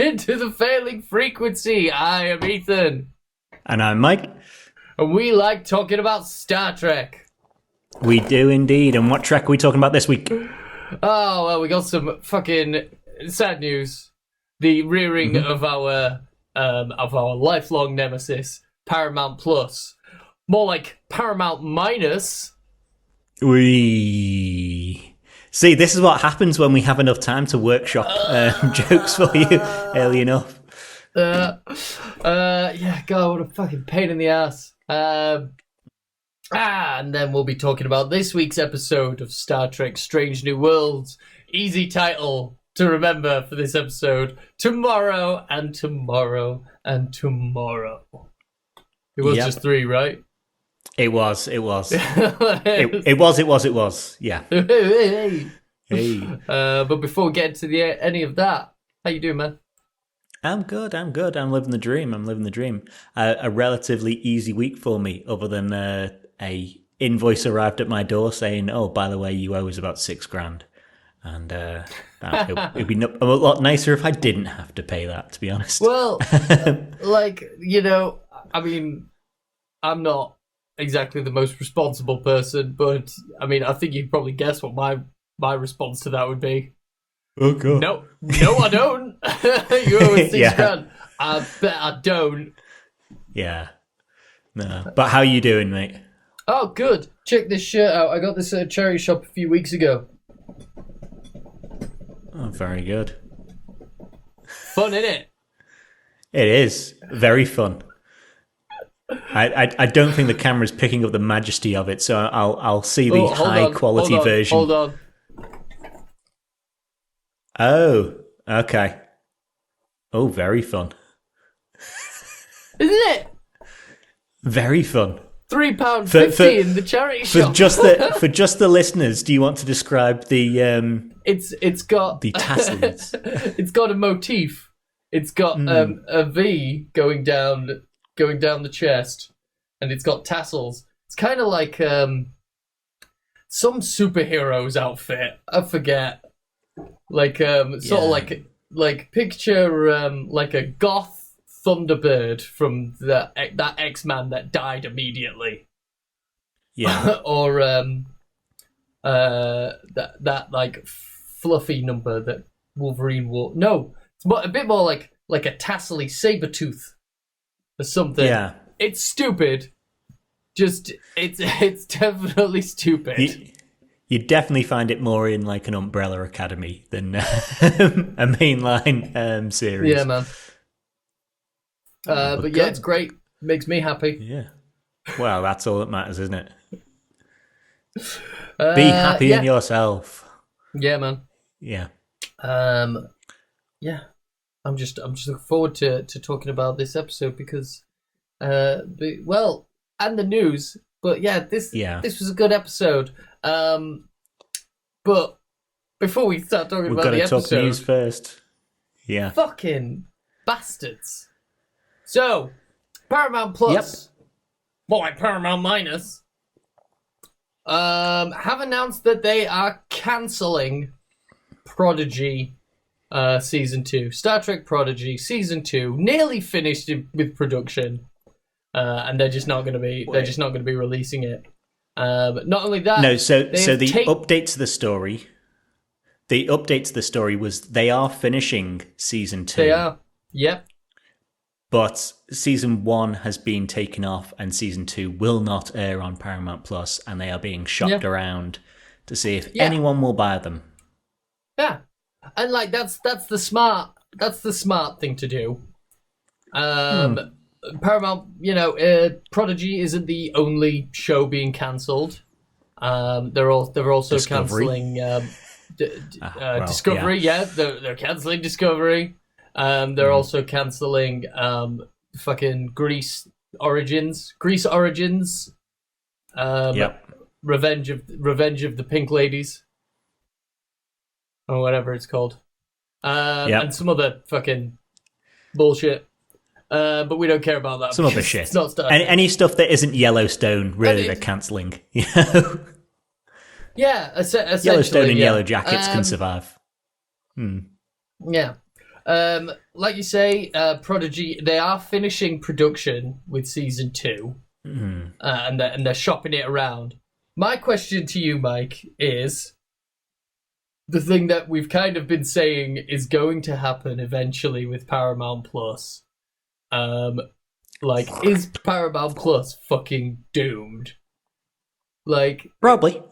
into the failing frequency. I am Ethan. And I'm Mike. And we like talking about Star Trek. We do indeed. And what Trek are we talking about this week? Oh, well, we got some fucking sad news. The rearing of our lifelong nemesis, Paramount Plus. More like Paramount Minus. See, this is what happens when we have enough time to workshop jokes for you early enough. Yeah, God, what a fucking pain in the ass. And then we'll be talking about this week's episode of Star Trek Strange New Worlds. Easy title to remember for this episode. Tomorrow and tomorrow and tomorrow. It was just three, right? It was. It was. Yeah. Hey. But before we get into any of that, how you doing, man? I'm good. I'm living the dream. A relatively easy week for me, other than a invoice arrived at my door saying, "Oh, by the way, you owe us about $6,000," and it'd be a lot nicer if I didn't have to pay that. To be honest. Well, I mean, I'm not exactly the most responsible person, but I mean, I think you'd probably guess what my response to that would be. Oh God! No, I don't. You owe us $6,000. I bet I don't. Yeah. No. But how are you doing, mate? Oh, good. Check this shirt out. I got this at a charity shop a few weeks ago. Oh, very good. Fun, innit? It is very fun. I don't think the camera's picking up the majesty of it, so I'll see the high quality version. Hold on. Oh, okay. Oh, very fun. Isn't it? Very fun. £3.50 in the charity shop. For just the listeners, do you want to describe the It's got the tassels? It's got a motif. It's got a V going down the chest, and it's got tassels. It's kind of like some superhero's outfit. I forget. Like sort of like picture like a goth Thunderbird from that X-Man that died immediately. Yeah. Or that like fluffy number that Wolverine wore. No, it's a bit more like a tassely Sabretooth or something. Yeah. It's stupid. Just it's definitely stupid. You definitely find it more in like an Umbrella Academy than a mainline series. Yeah, man. But yeah, it's great. Makes me happy. Yeah. Well, that's all that matters, isn't it? Be happy in yourself. Yeah, man. Yeah. Yeah. I'm just looking forward to talking about this episode because, and the news. But yeah, this was a good episode. But before we start talking about the episode, we've got to talk news first. Yeah. Fucking bastards. So, Paramount Plus, more like Paramount Minus, have announced that they are cancelling Prodigy Season 2. Star Trek Prodigy Season 2, nearly finished with production, and they're just not going to be releasing it. Not only that, no. So the update to the story. The update to the story was they are finishing season 2. They are. Yep. But season 1 has been taken off, and season 2 will not air on Paramount Plus, and they are being shopped around to see if anyone will buy them. Yeah, and like that's the smart thing to do. Paramount, Prodigy isn't the only show being cancelled. They're also cancelling Discovery. Yeah, they're cancelling Discovery. They're also cancelling fucking Grease Origins. Revenge of the Pink Ladies, or whatever it's called. And some other fucking bullshit. But we don't care about that. Some other shit. It's not Star Trek. Any stuff that isn't Yellowstone, really, they're cancelling. Yeah, essentially. Yellowstone and Yellow Jackets can survive. Yeah. Like you say, Prodigy, they are finishing production with season 2, and they're shopping it around. My question to you, Mike, is the thing that we've kind of been saying is going to happen eventually with Paramount Plus. Is Paramount Plus fucking doomed? Probably.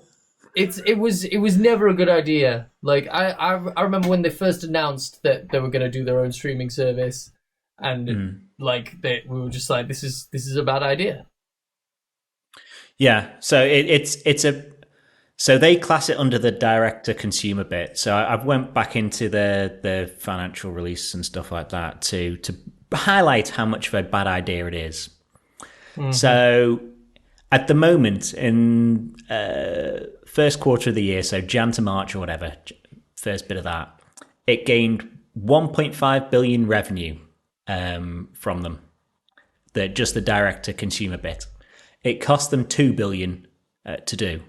It was never a good idea. I remember when they first announced that they were going to do their own streaming service, and we were just like, this is a bad idea. Yeah, so so they class it under the direct-to-consumer bit. So I've went back into the financial release and stuff like that to highlight how much of a bad idea it is. Mm-hmm. So at the moment, in first quarter of the year, so Jan to March or whatever, first bit of that, it gained 1.5 billion revenue from them. Just the direct-to-consumer bit. It cost them 2 billion to do.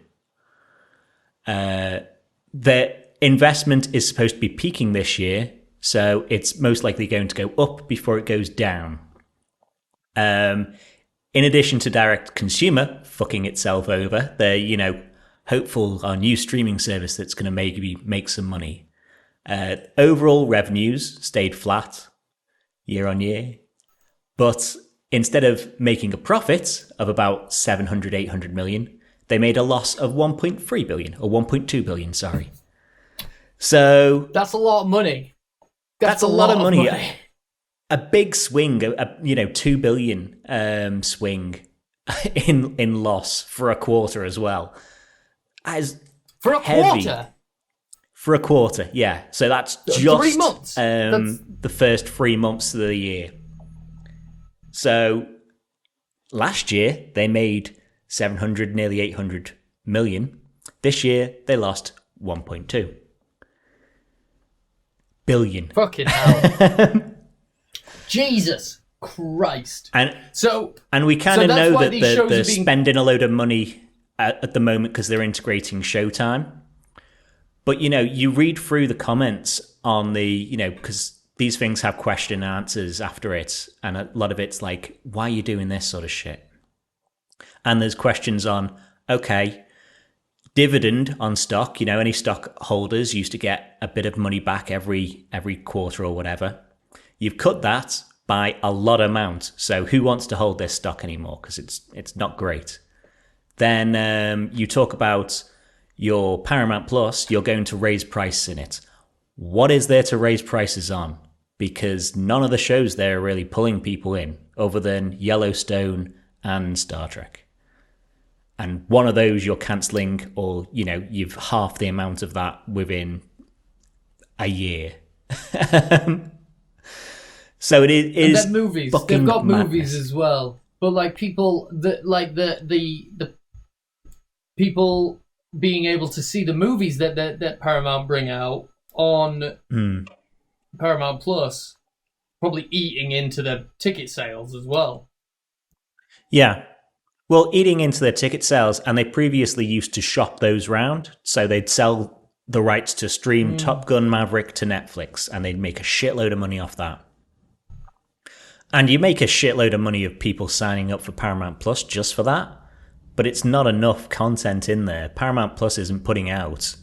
The investment is supposed to be peaking this year, so it's most likely going to go up before it goes down. In addition to direct consumer fucking itself over, they're hopeful our new streaming service that's going to maybe make some money. Overall revenues stayed flat year on year, but instead of making a profit of about 700, 800 million, they made a loss of 1.3 billion, or 1.2 billion, sorry. So that's a lot of money. That's a lot of money. A big swing, a 2 billion swing in loss for a quarter as well. For a quarter? For a quarter, yeah. So that's just 3 months. The first 3 months of the year. So last year they made 700, nearly 800 million. This year they lost 1.2 billion. Fucking hell. Jesus Christ. And we kind of know that they're spending a load of money at the moment because they're integrating Showtime. But, you read through the comments on the, because these things have question and answers after it. And a lot of it's like, why are you doing this sort of shit? And there's questions on, okay, dividend on stock. Any stockholders used to get a bit of money back every quarter or whatever. You've cut that by a lot amount. So who wants to hold this stock anymore? Because it's not great. Then you talk about your Paramount Plus, you're going to raise prices in it. What is there to raise prices on? Because none of the shows there are really pulling people in, other than Yellowstone and Star Trek. And one of those you're cancelling, or, you've half the amount of that within a year. So it is. And then movies. They've got movies as well. But people, the people being able to see the movies that Paramount bring out on Paramount Plus, probably eating into the ticket sales as well. Yeah. Well, eating into their ticket sales, and they previously used to shop those round. So they'd sell the rights to stream Top Gun Maverick to Netflix, and they'd make a shitload of money off that. And you make a shitload of money of people signing up for Paramount Plus just for that. But it's not enough content in there. Paramount Plus isn't putting out,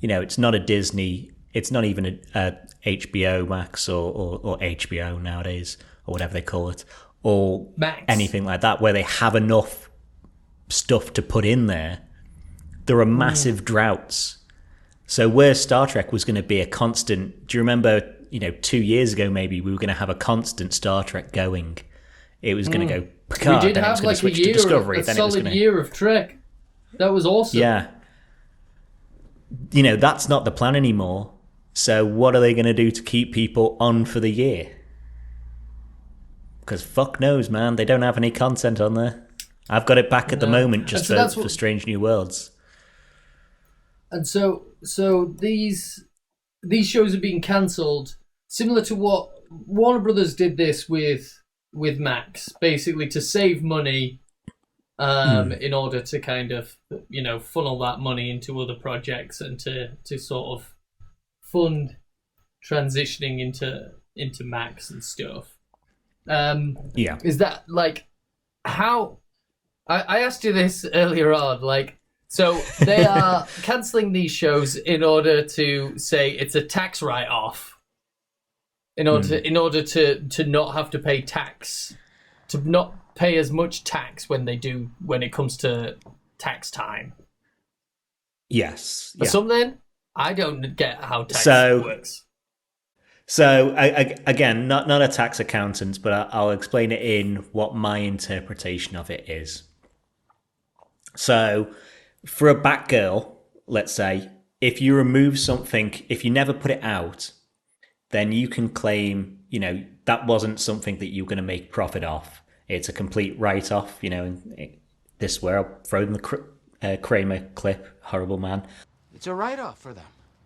it's not a Disney, it's not even a HBO Max or HBO nowadays, or whatever they call it, or Max. Anything like that, where they have enough stuff to put in there. There are massive droughts. So where Star Trek was going to be a constant, do you remember, 2 years ago maybe, we were going to have a constant Star Trek going. It was going to go Picard, we did then have it was going to switch to Discovery. A solid year of Trek. That was awesome. Yeah. That's not the plan anymore. So what are they going to do to keep people on for the year? Because fuck knows, man. They don't have any content on there. I've got it back at the moment just for Strange New Worlds. And so these shows are being cancelled, similar to what Warner Brothers did this with Max, basically to save money in order to kind of, funnel that money into other projects and to sort of fund transitioning into Max and stuff. Yeah. Is that like how? I asked you this earlier on. Like, so they are cancelling these shows in order to say it's a tax write-off. In order to not have to pay tax, to not pay as much tax when it comes to tax time. Yes. Or something? I don't get how tax works. So again, not a tax accountant, but I'll explain it in what my interpretation of it is. So for a Batgirl, let's say, if you remove something, if you never put it out, then you can claim, that wasn't something that you're going to make profit off. It's a complete write-off, this where I'll throw in the Kramer clip, horrible man. It's a write-off for them.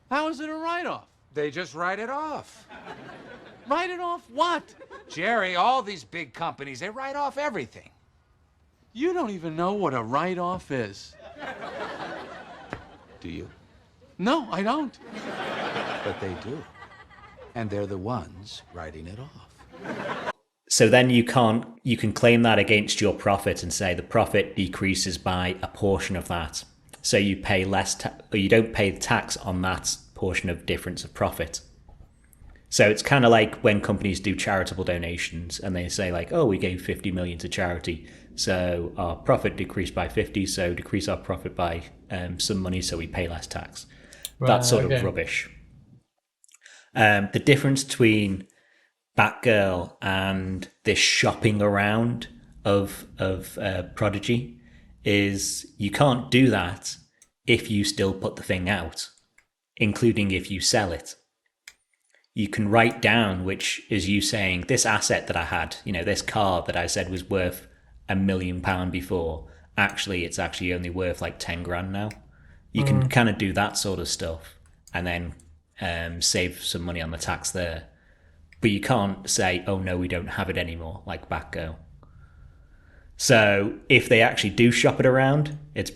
How is it a write-off? They just write it off. Write it off what? Jerry, all these big companies, they write off everything. You don't even know what a write-off is. Do you? No, I don't. But they do. And they're the ones writing it off. So then you can claim that against your profit and say the profit decreases by a portion of that. So you pay less, or you don't pay the tax on that portion of difference of profit. So it's kind of like when companies do charitable donations and they say like, oh, we gave 50 million to charity, so our profit decreased by 50, so decrease our profit by some money, so we pay less tax. Right, that sort of rubbish. The difference between Batgirl and this shopping around of Prodigy is you can't do that if you still put the thing out, including if you sell it. You can write down, which is you saying, this asset that I had, this car that I said was worth £1 million before, it's actually only worth like 10 grand now. You can kind of do that sort of stuff and then save some money on the tax there. But you can't say, oh no, we don't have it anymore, like Batgirl. So if they actually do shop it around, it's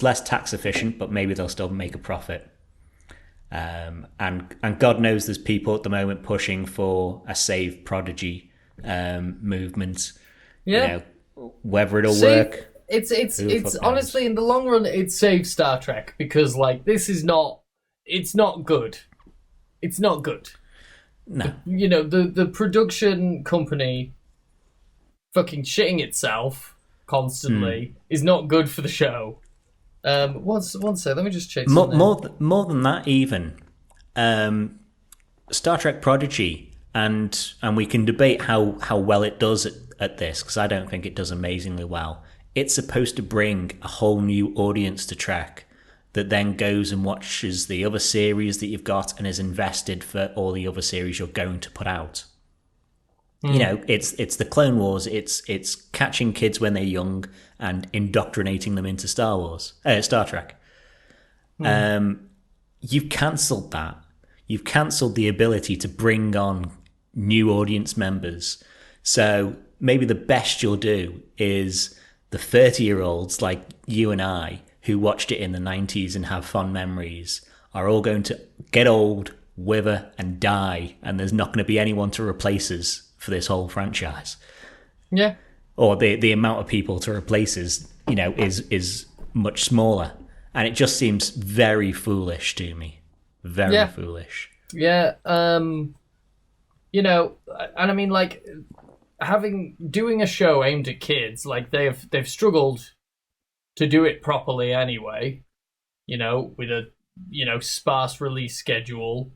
less tax efficient, but maybe they'll still make a profit. And God knows there's people at the moment pushing for a Save Prodigy movement. Yeah. Whether it'll work. It's honestly, in the long run, it saves Star Trek because it's not good. It's not good. No. The production company fucking shitting itself constantly is not good for the show. One sec, let me just check something. More than that, even Star Trek Prodigy, and we can debate how well it does at this, because I don't think it does amazingly well. It's supposed to bring a whole new audience to Trek that then goes and watches the other series that you've got and is invested for all the other series you're going to put out. It's the Clone Wars. It's catching kids when they're young and indoctrinating them into Star Trek. You've cancelled that. You've cancelled the ability to bring on new audience members. So maybe the best you'll do is the 30-year-olds like you and I who watched it in the 90s and have fond memories are all going to get old, wither and die, and there's not going to be anyone to replace us for this whole franchise. Yeah. Or the amount of people to replace us, is much smaller. And it just seems very foolish to me. Very foolish. Yeah. And I mean, doing a show aimed at kids, they've struggled to do it properly anyway, with a sparse release schedule.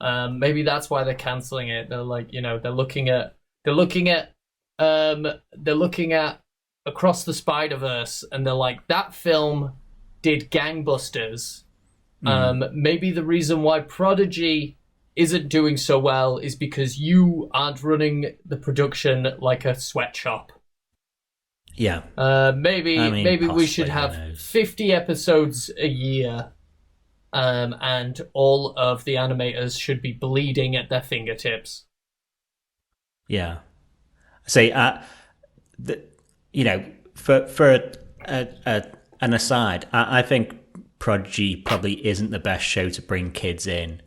Maybe that's why they're canceling it. They're looking at Across the Spider-Verse, and they're like, that film did gangbusters. Maybe the reason why Prodigy isn't doing so well is because you aren't running the production like a sweatshop. Yeah. Maybe we should have 50 episodes a year, and all of the animators should be bleeding at their fingertips. Yeah. Say, for an aside, I think Prodigy probably isn't the best show to bring kids in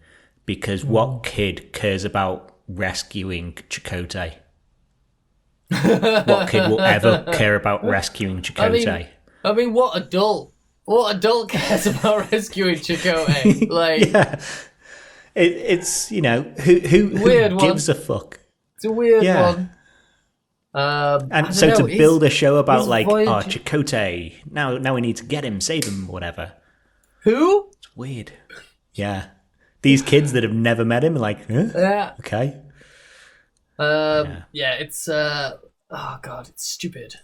because what kid cares about rescuing Chakotay? What kid will ever care about rescuing Chakotay? I mean, what adult cares about rescuing Chakotay? Like, Yeah, it's who Weird gives one. a fuck? It's a weird Yeah. one. And so to build a show about his like, voyage- Chakotay, now we need to get him, save him, whatever. Who? It's weird. Yeah, these kids that have never met him are like, huh? Yeah. Okay. Yeah. It's oh god, it's stupid.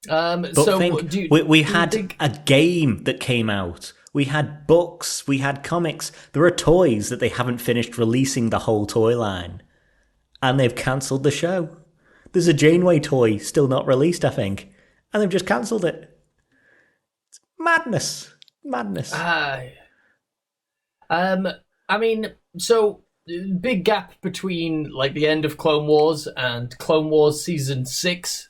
But So think, do you, we do you had think- a game that came out. We had books. We had comics. There are toys that they haven't finished releasing the whole toy line, and they've cancelled the show. There's a Janeway toy still not released, I think, and they've just cancelled it. It's madness. Madness. I mean, so big gap between like the end of Clone Wars and Clone Wars season 6.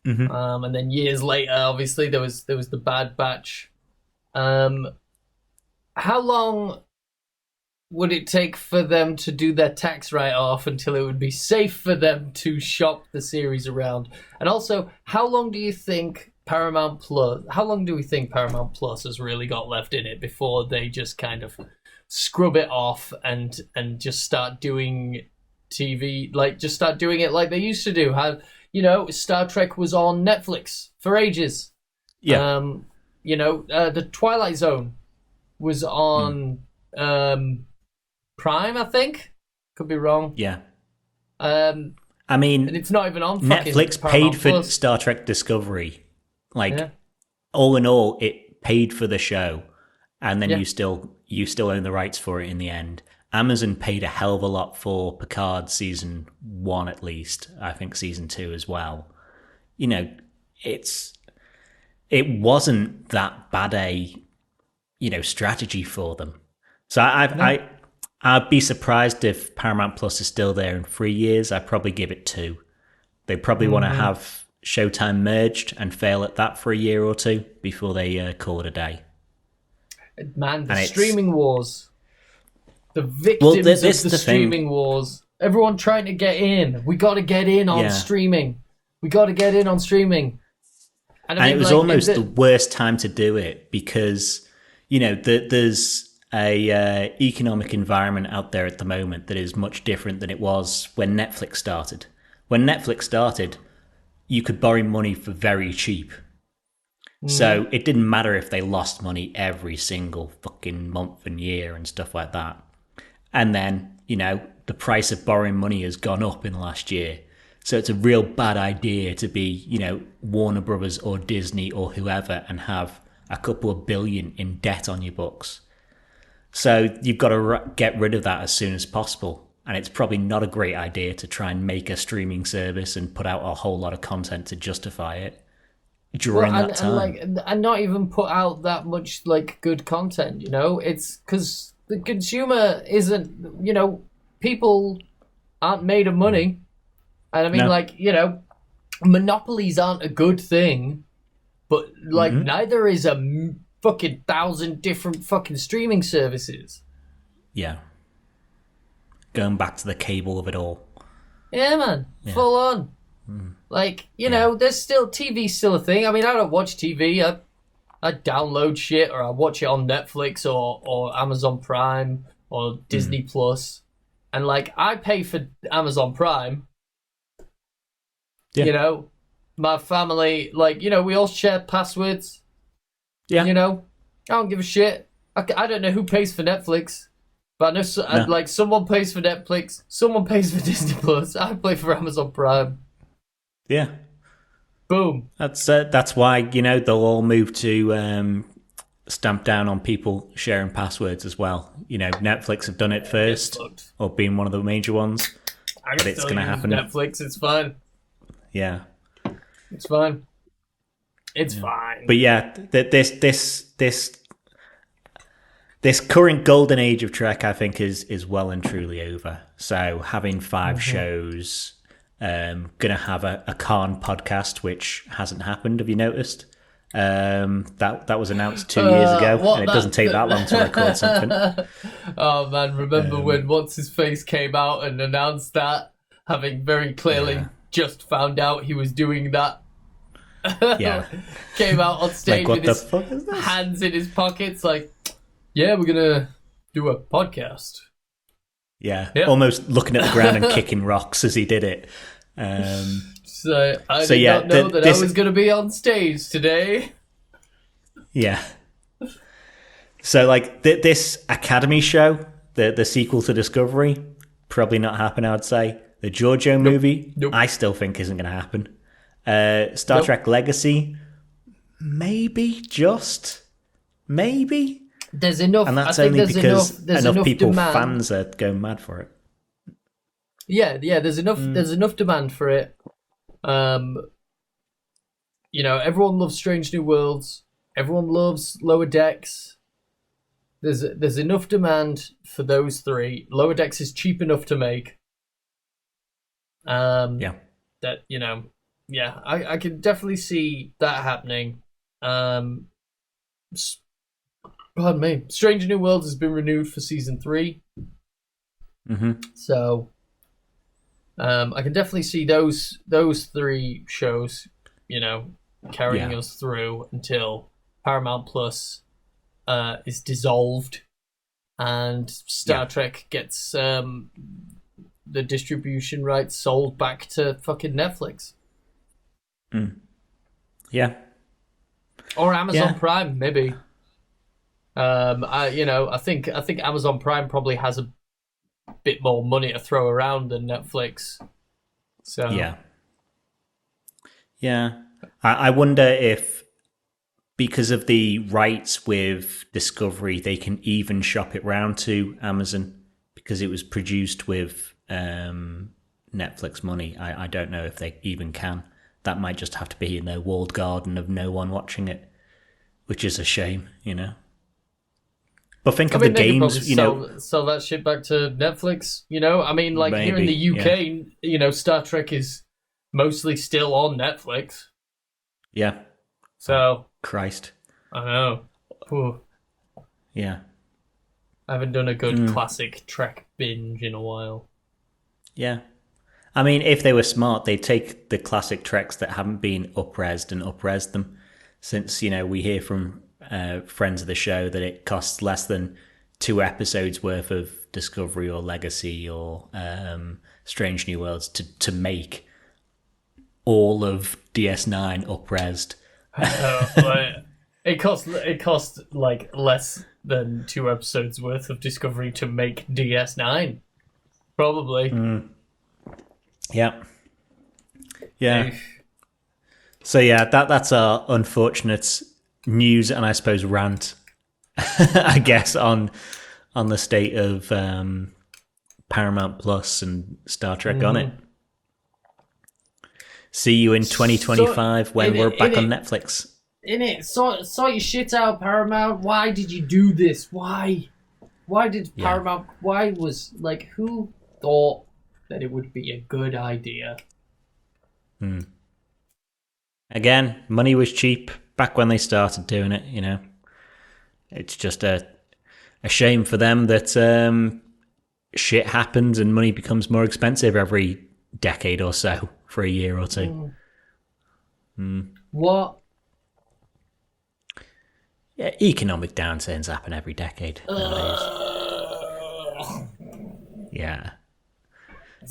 And then years later, obviously there was the Bad Batch. How long would it take for them to do their tax write-off until it would be safe for them to shop the series around? And also, how long do we think Paramount Plus has really got left in it before they just kind of scrub it off and just start doing TV, like just start doing it like they used to do? How, Star Trek was on Netflix for ages. Yeah. The Twilight Zone was on Prime, I think. Could be wrong. Yeah. I mean, and it's not even on fucking Netflix Paramount paid for Plus. Star Trek Discovery. Like, Yeah. all in all, it paid for the show, and then Yeah. you still own the rights for it in the end. Amazon paid a hell of a lot for Picard season 1, at least. I think season 2 as well. It wasn't that bad a strategy for them. So I'd be surprised if Paramount Plus is still there in 3 years. I'd probably give it 2. They probably want to have Showtime merged and fail at that for a year or 2 before they call it a day. Man, the And it's- streaming wars. The victims this of is the the thing. streaming wars. Everyone trying to get in. We got to get in on Yeah. streaming. We got to get in on streaming. And it was almost the worst time to do it because, there's a economic environment out there at the moment that is much different than it was when Netflix started. When Netflix started, you could borrow money for very cheap. So it didn't matter if they lost money every single fucking month and year and stuff like that. And then, the price of borrowing money has gone up in the last year. So it's a real bad idea to be, Warner Brothers or Disney or whoever and have a couple of billion in debt on your books. So you've got to get rid of that as soon as possible. And it's probably not a great idea to try and make a streaming service and put out a whole lot of content to justify it during that time. And not even put out that much good content. It's because the consumer isn't. People aren't made of money. And I mean, No. monopolies aren't a good thing, but neither is fucking 1,000 different fucking streaming services. Yeah. Going back to the cable of it all. Yeah, man, full on. There's still TV's still a thing. I mean, I don't watch TV. I download shit or I watch it on Netflix or Amazon Prime or Disney Plus, and I pay for Amazon Prime. Yeah. My family, we all share passwords. Yeah. I don't give a shit. I don't know who pays for Netflix, but I know someone pays for Netflix, someone pays for Disney Plus. I pay for Amazon Prime. Yeah. Boom. That's why, they'll all move to stamp down on people sharing passwords as well. Netflix have done it first, or been one of the major ones. I But it's still gonna use happen. Netflix. It's fine. Yeah. It's fine. It's fine. But yeah, this current golden age of Trek, I think, is well and truly over. So having 5 shows, gonna have a Khan podcast, which hasn't happened. Have you noticed? That was announced 2 years ago, and it doesn't take that long to record something. Oh man, remember when What's-His-Face came out and announced that, having very clearly just found out he was doing that? Yeah. Came out on stage Like, what with the his fuck is this? hands in his pockets like, yeah, we're gonna do a podcast. Yeah, Yep. almost looking at the ground and kicking rocks as he did it. So I did not know that I was going to be on stage today. Yeah. So, like, this Academy show, the sequel to Discovery, probably not happen, I would say. The Giorgio movie, I still think isn't going to happen. Star Trek Legacy, maybe, just maybe. There's enough, and that's I think only there's because enough people, demand. fans are going mad for it. Yeah, there's enough demand for it. You know, everyone loves Strange New Worlds. Everyone loves Lower Decks. There's enough demand for those three. Lower Decks is cheap enough to make. Yeah. That, you know, yeah, I can definitely see that happening. Pardon me. Strange New Worlds has been renewed for season 3. Mm-hmm. So, I can definitely see those 3 shows, you know, carrying us through until Paramount Plus is dissolved and Star Trek gets the distribution rights sold back to fucking Netflix. Yeah. Or Amazon Prime, maybe. I think Amazon Prime probably has a bit more money to throw around than Netflix. So yeah. I wonder if, because of the rights with Discovery, they can even shop it round to Amazon because it was produced with Netflix money. I don't know if they even can. That might just have to be in their walled garden of no one watching it, which is a shame, you know. But think of the games, you know. Sell that shit back to Netflix, you know? I mean, like, here in the UK, you know, Star Trek is mostly still on Netflix. Yeah. So. Christ. I know. Ooh. Yeah. I haven't done a good classic Trek binge in a while. Yeah. I mean, if they were smart, they'd take the classic Treks that haven't been up-resed and up-res them. Since, you know, we hear from friends of the show that it costs less than 2 episodes worth of Discovery or Legacy or Strange New Worlds to make all of DS9 up-resed. It cost like less than 2 episodes worth of Discovery to make DS9, probably. Yeah. So yeah, that's our unfortunate news and I suppose rant, I guess, on the state of Paramount Plus and Star Trek on it. See you in 2025 when we're back on Netflix. Sort your shit out, Paramount. Why did you do this? Why did Paramount? Why was, like, who thought that it would be a good idea? Again, money was cheap back when they started doing it, you know. It's just a shame for them that shit happens and money becomes more expensive every decade or so for a year or two. What? Yeah, economic downturns happen every decade nowadays. Yeah.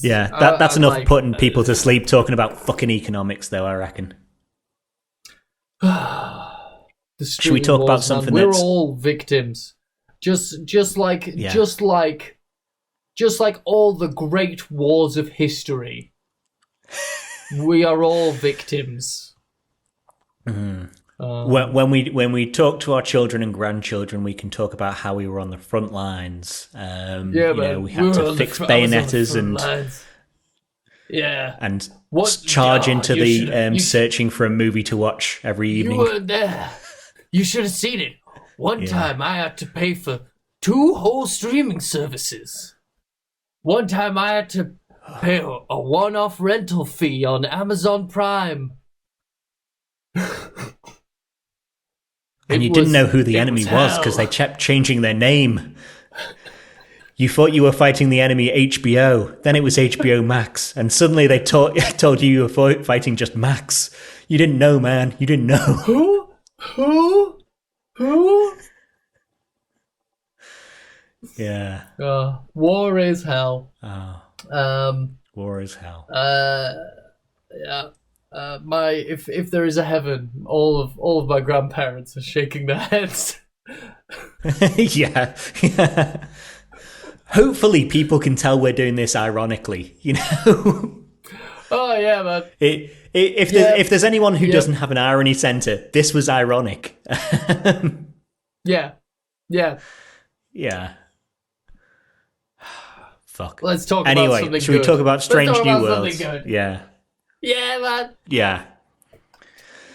Yeah, that's enough putting people to sleep talking about fucking economics, though, I reckon. Should we talk about something We're that's... all victims. Just like all the great wars of history. We are all victims. When we talk to our children and grandchildren, we can talk about how we were on the front lines. We had to fix bayonettas and charge into the searching for a movie to watch every evening. You were there. You should have seen it. One time I had to pay for 2 whole streaming services. One time I had to pay a one-off rental fee on Amazon Prime. And you didn't know who the enemy was because they kept changing their name. You thought you were fighting the enemy HBO, then it was HBO Max, and suddenly they told you were fighting just Max. You didn't know, man. You didn't know. Who? Yeah. War is hell. War is hell. Yeah. If there is a heaven, all of my grandparents are shaking their heads. Yeah. Hopefully people can tell we're doing this ironically, you know? Oh, yeah, man. If there's anyone who doesn't have an irony center, this was ironic. Yeah. Fuck. Let's talk about something good. Should we talk about Strange Let's talk New about Worlds? something good. Yeah. Yeah, man. Yeah.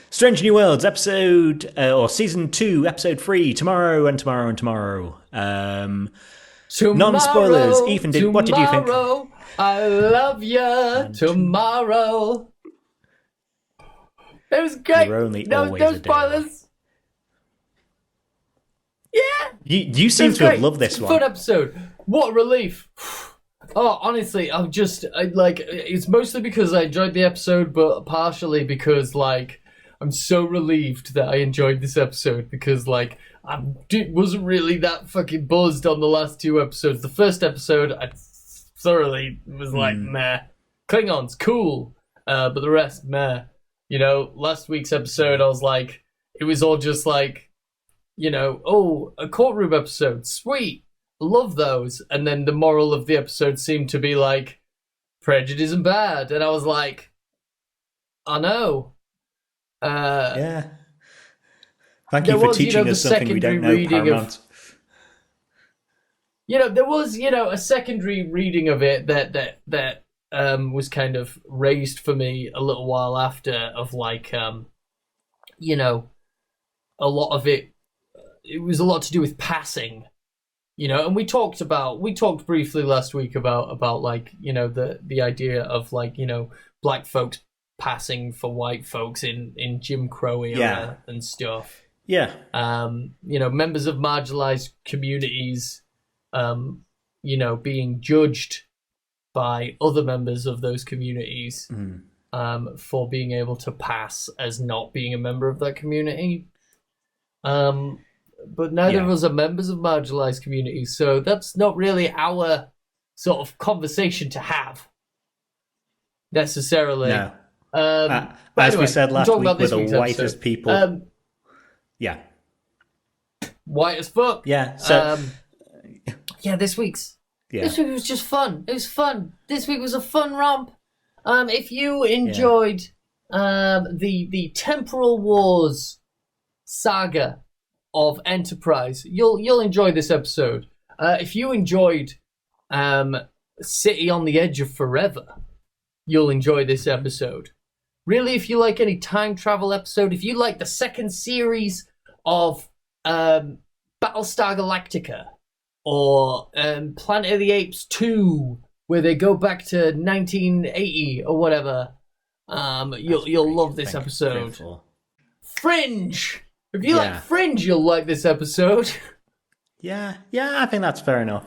Strange New Worlds episode, or season 2, episode 3, tomorrow and tomorrow and tomorrow. Non-spoilers. Ethan, what did you think? I love you. Tomorrow. It was great. You're only no always a day spoilers. Yeah. You seem to have loved this one. Fun episode. What relief. Oh, honestly, it's mostly because I enjoyed the episode, but partially because, like, I'm so relieved that I enjoyed this episode because, like, I wasn't really that fucking buzzed on the last 2 episodes. The first episode, I thoroughly was like, meh. Klingons, cool. But the rest, meh. You know, last week's episode, I was like, it was all just like, you know, oh, a courtroom episode, sweet. Love those. And then the moral of the episode seemed to be like, prejudice isn't bad. And I was like, I know. Yeah. Thank you for teaching us something we don't know, Paramount. There was, a secondary reading of it that was kind of raised for me a little while after of like, a lot of it was a lot to do with passing. And we talked briefly last week about like, the idea of like, black folks passing for white folks in Jim Crow era and stuff. Yeah. Members of marginalized communities, being judged by other members of those communities for being able to pass as not being a member of that community. But neither of us are members of marginalized communities, so that's not really our sort of conversation to have necessarily. No. As we said last week, we're the whitest people. White as fuck. Yeah. So. This week was just fun. It was fun. This week was a fun romp. If you enjoyed the Temporal Wars saga of Enterprise, you'll enjoy this episode. If you enjoyed City on the Edge of Forever, you'll enjoy this episode. Really, if you like any time travel episode, if you like the second series of Battlestar Galactica or Planet of the Apes 2, where they go back to 1980 or whatever, you'll love this episode. Fringe! If you like Fringe, you'll like this episode. Yeah, I think that's fair enough.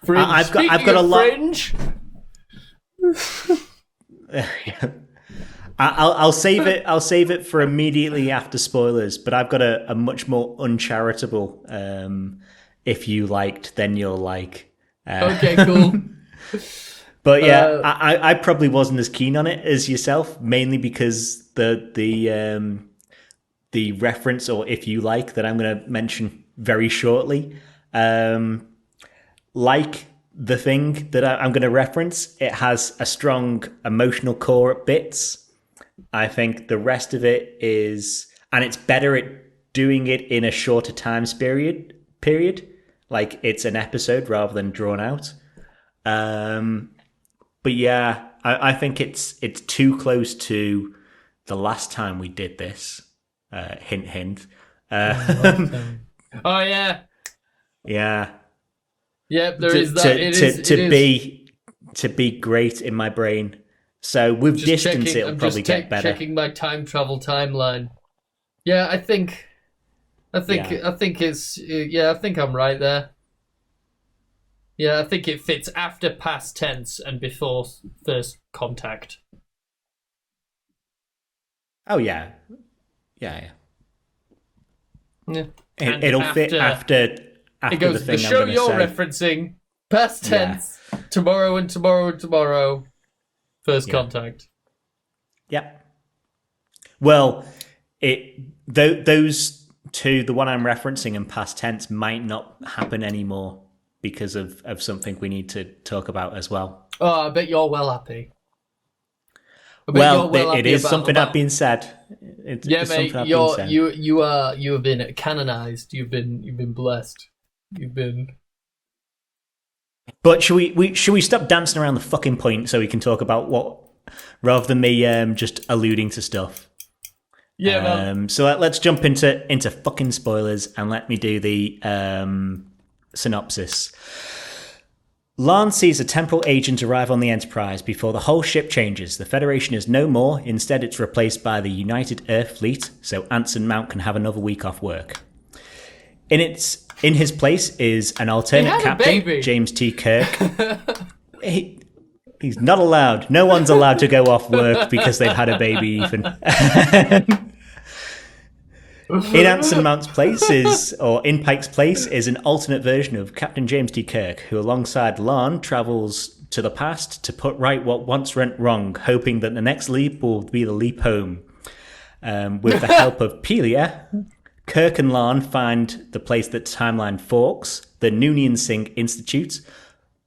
Fringe. I've got a lot. Fringe. I'll save it. I'll save it for immediately after spoilers. But I've got a much more uncharitable. If you liked, then you'll like. Okay, cool. But yeah, I probably wasn't as keen on it as yourself, mainly because the reference, or if you like, that I'm going to mention very shortly. Like the thing that I'm going to reference, it has a strong emotional core at bits. I think the rest of it is, and it's better at doing it in a shorter time period. Like it's an episode rather than drawn out. But yeah, I think it's too close to the last time we did this. Hint, hint. Oh yeah. Yeah. Yep, there is that. To be great in my brain. So with distance, it'll probably get better. Checking my time travel timeline. Yeah, I think I think it's I think I'm right there. Yeah, I think it fits after past tense and before first contact. Oh yeah. Yeah. Yeah. It'll fit after it goes, the thing the show I'm you're say. referencing, past tense, tomorrow and tomorrow and tomorrow, first contact. Yep. Well, those two, the one I'm referencing and past tense, might not happen anymore because of something we need to talk about as well. Oh, I bet you're well happy. Well, it is something I've been said. It's mate, you have been canonized. You've been blessed. You've been. But should we stop dancing around the fucking point so we can talk about what, rather than me just alluding to stuff? Yeah, man. So let's jump into fucking spoilers and let me do the synopsis. La'an sees a temporal agent arrive on the Enterprise before the whole ship changes. The Federation is no more. Instead, it's replaced by the United Earth Fleet, so Anson Mount can have another week off work. In his place is an alternate captain, James T. Kirk. He's not allowed. No one's allowed to go off work because they've had a baby, even. In Anson Mount's place in Pike's place is an alternate version of Captain James T. Kirk, who alongside La'an travels to the past to put right what once went wrong, hoping that the next leap will be the leap home. With the help of Pelia, Kirk and La'an find the place that timeline forks, the Noonien Singh Institute,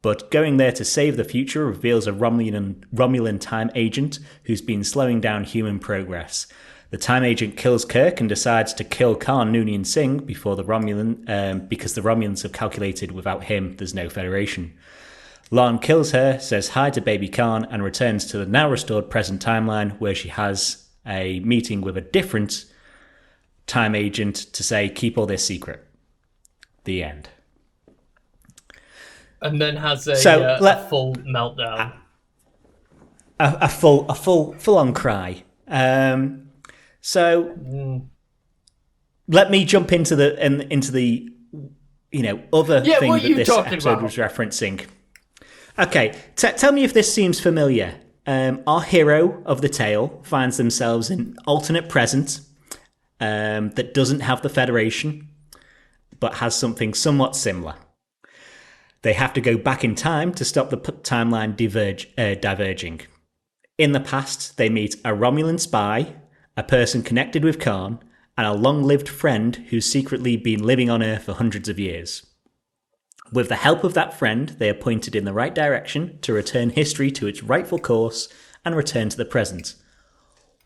but going there to save the future reveals a Romulan time agent who's been slowing down human progress. The time agent kills Kirk and decides to kill Khan Noonien Singh before the Romulan, because the Romulans have calculated without him there's no Federation. La'an kills her, says hi to baby Khan, and returns to the now restored present timeline where she has a meeting with a different time agent to say, keep all this secret. The end. And then has a full meltdown. A full on cry. Let me jump into the other thing that this episode was referencing. Okay, tell me if this seems familiar. Our hero of the tale finds themselves in alternate present that doesn't have the Federation, but has something somewhat similar. They have to go back in time to stop the timeline diverging. In the past, they meet a Romulan spy, a person connected with Khan, and a long-lived friend who's secretly been living on Earth for hundreds of years. With the help of that friend, they are pointed in the right direction to return history to its rightful course and return to the present.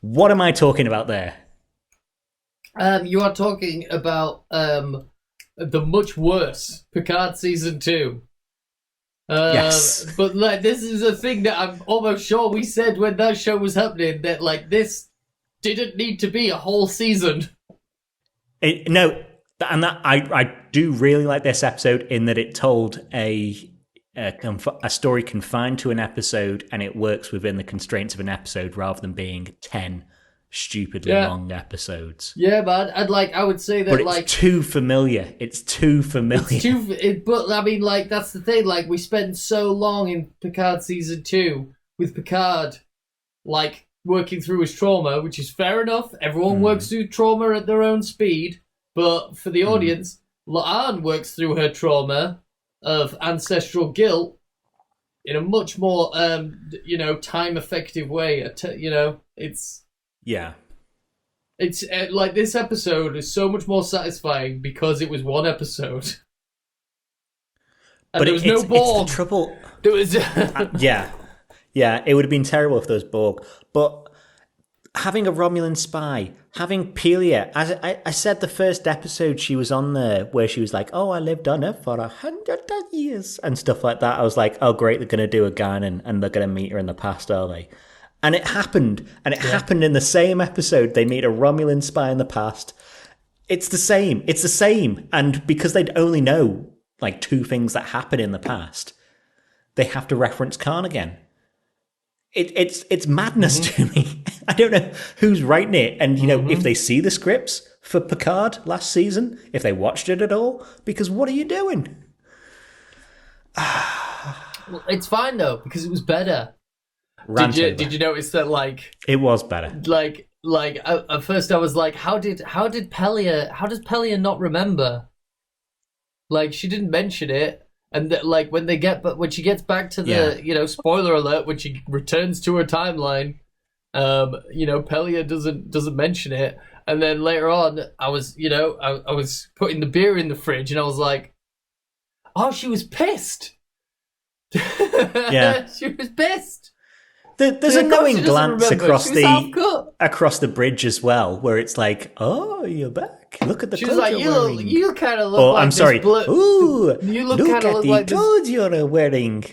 What am I talking about there? You are talking about the much worse Picard Season 2. Yes. But this is a thing that I'm almost sure we said when that show was happening, that this didn't need to be a whole season. I do really like this episode in that it told a story confined to an episode, and it works within the constraints of an episode rather than being 10 stupidly long episodes. Yeah, man. I would say that, but it's too familiar. It's too familiar. But I mean, that's the thing. We spend so long in Picard Season 2 with Picard, working through his trauma, which is fair enough. Everyone works through trauma at their own speed. But for the audience, La'an works through her trauma of ancestral guilt in a much more, time-effective way. It's... Yeah. It's this episode is so much more satisfying because it was one episode. And but there was no Borg. It's the trouble. There was... Yeah, it would have been terrible if there was Borg. But having a Romulan spy, having Pelia, as I said, the first episode she was on there where she was like, "Oh, I lived on Earth for 100 years" and stuff like that. I was like, "Oh, great, they're going to do a Guinan and they're going to meet her in the past, are they?" And it happened. And it happened in the same episode. They meet a Romulan spy in the past. It's the same. And because they'd only know two things that happen in the past, they have to reference Khan again. It's madness to me. I don't know who's writing it. And, if they see the scripts, for Picard last season, if they watched it at all, because what are you doing? Well, it's fine though because it was better. Did you notice that? Like, it was better. Like at first I was like, how does Pelia not remember? Like, she didn't mention it, and like when she gets back to the spoiler alert, when she returns to her timeline, Pelia doesn't mention it, and then later on I was putting the beer in the fridge and I was like, oh, she was pissed. Yeah, she was pissed. There's a knowing glance across the bridge as well, where it's like, "Oh, you're back. Look at the clothes you're wearing." You kind of look like I'm sorry. Ooh, you look at the clothes you're wearing.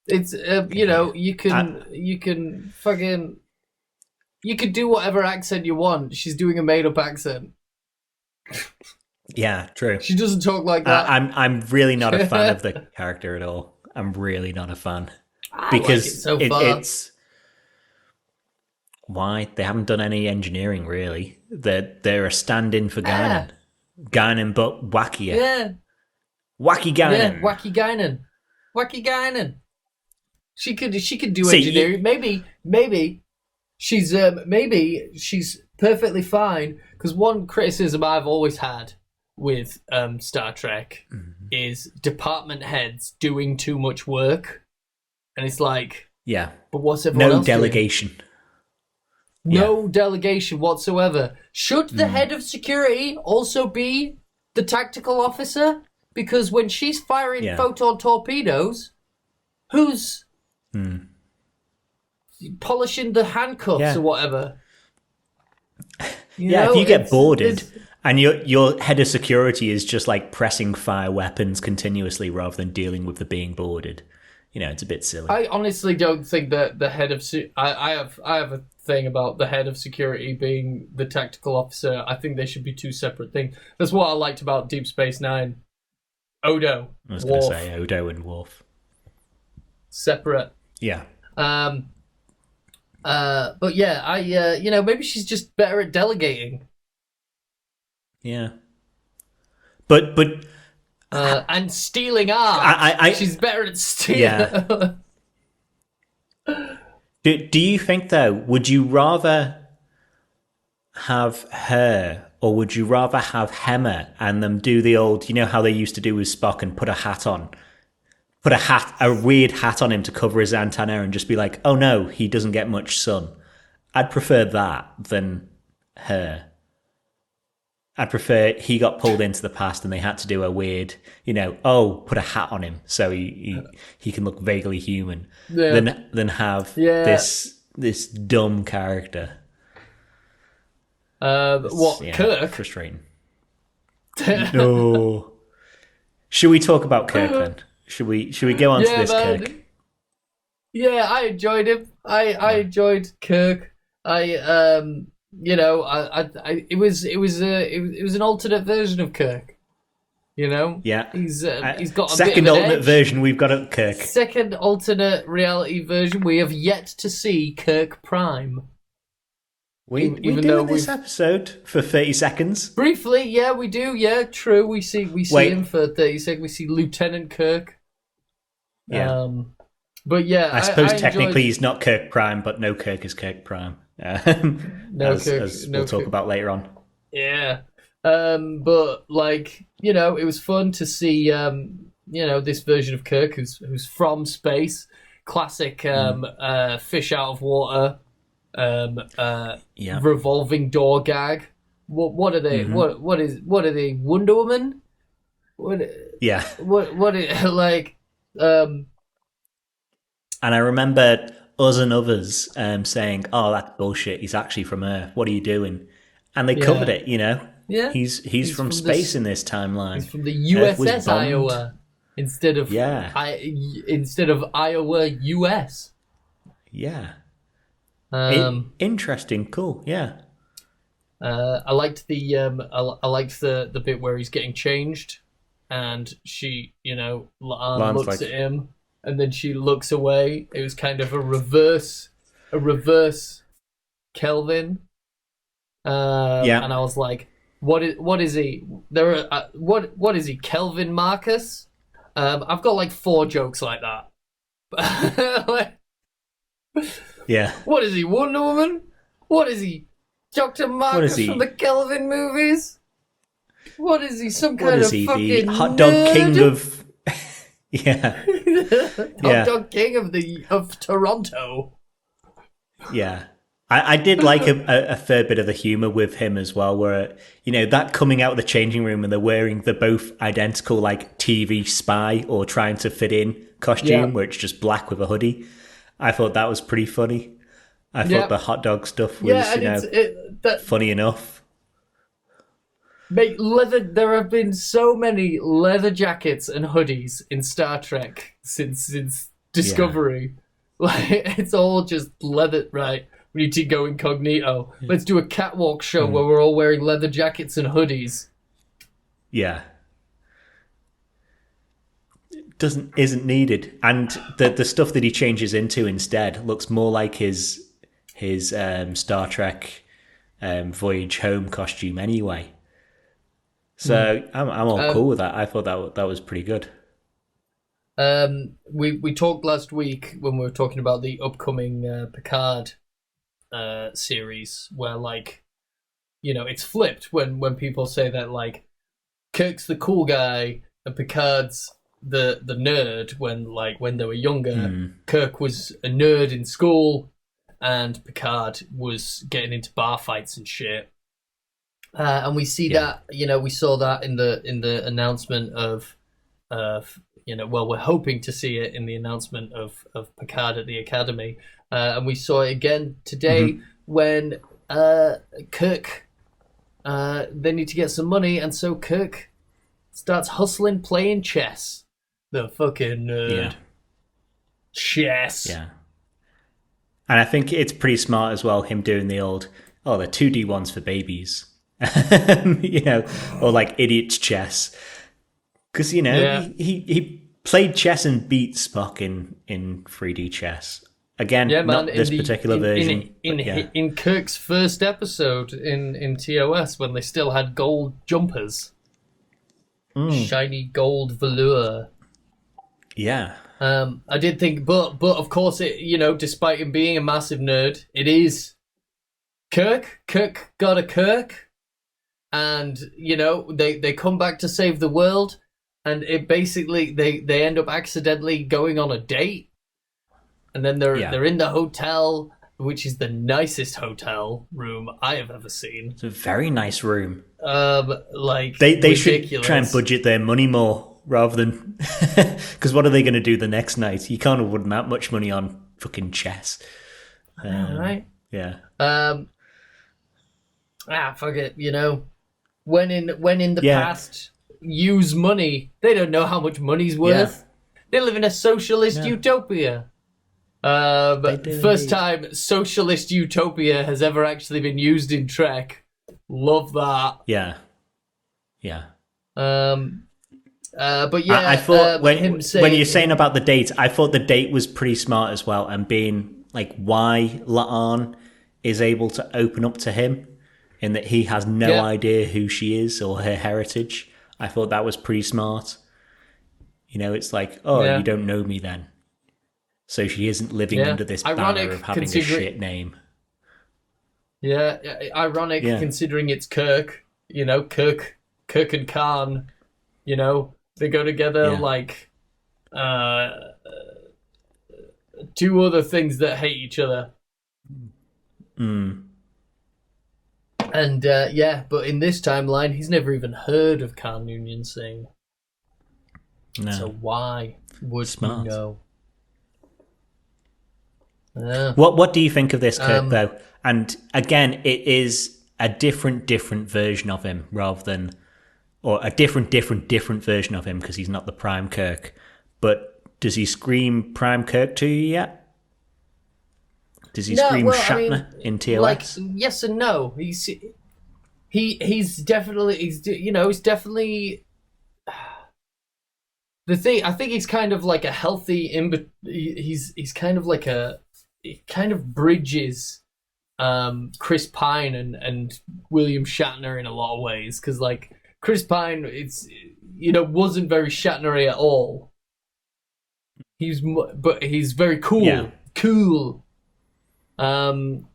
It's you can do whatever accent you want. She's doing a made up accent. Yeah, true. She doesn't talk like that. I'm really not a fan of the character at all. I'm really not a fan. Because it's why they haven't done any engineering really. They're a stand-in for Guinan. Guinan, but wackier. Yeah, wacky Guinan. Yeah, wacky Guinan. She could do engineering. Maybe she's perfectly fine. Because one criticism I've always had with Star Trek is department heads doing too much work. And it's like, yeah, but what's everyone else doing? Delegation. No delegation whatsoever. Should the head of security also be the tactical officer? Because when she's firing photon torpedoes, who's polishing the handcuffs or whatever? If you get boarded and your head of security is just like pressing fire weapons continuously rather than dealing with the being boarded. It's a bit silly. I honestly don't think that the head of... I have a thing about the head of security being the tactical officer. I think they should be two separate things. That's what I liked about Deep Space Nine. Odo. I was going to say Odo and Worf. Separate. Yeah. But yeah, maybe she's just better at delegating. Yeah. But... and stealing art. She's better at stealing. Yeah. Do you think, though, would you rather have her or would you rather have Hemmer and them do the old, how they used to do with Spock and put a hat on? Put a weird hat on him to cover his antenna and just be like, oh no, he doesn't get much sun. I'd prefer that than her. I'd prefer he got pulled into the past and they had to do a weird, put a hat on him so he can look vaguely human. Yeah. Than have this dumb character. Kirk? Frustrating. No. Should we talk about Kirk then? Should we go on to this Kirk? Yeah, I enjoyed him. I enjoyed Kirk. It was an alternate version of Kirk. Yeah. He's got a second bit of an alternate edge. version we've got of Kirk. Second alternate reality version. We have yet to see Kirk Prime. We do this episode for 30 seconds. Briefly, yeah, we do. Yeah, true. We see him for 30 seconds. We see Lieutenant Kirk. Yeah. But yeah, I suppose technically he's not Kirk Prime, but no Kirk is Kirk Prime. As we'll talk about later on. Yeah. But it was fun to see this version of Kirk who's from space, classic fish out of water, revolving door gag. What are they? Mm-hmm. What are they? Wonder Woman? What And I remember us and others saying, "Oh, that's bullshit. He's actually from Earth. What are you doing?" And they covered it. Yeah, he's from space in this timeline. He's from the USS Iowa instead of Iowa US. Yeah. Interesting. Cool. Yeah. I liked the bit where he's getting changed, and she, La'an looks at him, and then she looks away. It was kind of a reverse Kelvin. Yeah. And I was like, what is he? What is he? Kelvin Marcus? I've got like 4 jokes like that. Like, Yeah. what is he? Wonder Woman? What is he? Dr. Marcus he? from the Kelvin movies? What is he? Some What kind is of he? fucking The hot dog nerd? king of. Yeah. Hot dog king of Toronto. Yeah. I did like a fair bit of the humour with him as well, where, that coming out of the changing room and they're both identical, like TV spy or trying to fit in costume, where it's just black with a hoodie. I thought that was pretty funny. I thought the hot dog stuff was, funny enough. Mate, leather. There have been so many leather jackets and hoodies in Star Trek since Discovery. Like, it's all just leather. Right, we need to go incognito. Let's do a catwalk show where we're all wearing leather jackets and hoodies. Yeah. Isn't needed, and the stuff that he changes into instead looks more like his Star Trek Voyage Home costume anyway. So I'm all cool with that. I thought that was pretty good. We talked last week when we were talking about the upcoming Picard series, where, like, it's flipped when people say that, like, Kirk's the cool guy and Picard's the nerd. When they were younger, Kirk was a nerd in school and Picard was getting into bar fights and shit. And we see that, we saw that in the announcement of we're hoping to see it in the announcement of Picard at the Academy. And we saw it again today when Kirk, they need to get some money, and so Kirk starts hustling playing chess. The fucking nerd. Yeah. Chess. Yeah. And I think it's pretty smart as well, him doing the old, they're 2D1s for babies. Or like idiot's chess. Because, he played chess and beat Spock in 3D chess. Again, not this particular version. In Kirk's first episode in TOS, when they still had gold jumpers. Shiny gold velour. Yeah. I did think, but of course, it, despite him being a massive nerd, it is Kirk. Kirk got a Kirk. And, they come back to save the world, and it basically, they end up accidentally going on a date. And then they're in the hotel, which is the nicest hotel room I have ever seen. It's a very nice room. They should try and budget their money more rather than, because what are they going to do the next night? You can't afford that much money on fucking chess. Right? Yeah. Fuck it. When in the past, use money. They don't know how much money's worth. They live in a socialist utopia. First time socialist utopia has ever actually been used in Trek. Love that. Yeah. Yeah. But yeah, I thought when you're saying about the date, I thought the date was pretty smart as well, and being like why La'an is able to open up to him, in that he has no idea who she is or her heritage. I thought that was pretty smart. It's like, you don't know me then. So she isn't living under this banner of having a shit name. Yeah, ironic considering it's Kirk. Kirk and Khan, they go together like two other things that hate each other. And but in this timeline, he's never even heard of Khan Noonien Singh. No. So why would he know? What do you think of this, Kirk, though? And again, it is a different version of him rather than, or a different version of him, because he's not the Prime Kirk. But does he scream Prime Kirk to you yet? Does he scream Shatner in TOS? Like, yes and no. He's definitely the thing. I think he's kind of like a healthy. He's kind of like he kind of bridges Chris Pine and William Shatner in a lot of ways, because like Chris Pine, wasn't very Shatnery at all. But he's very cool. Yeah. Cool. When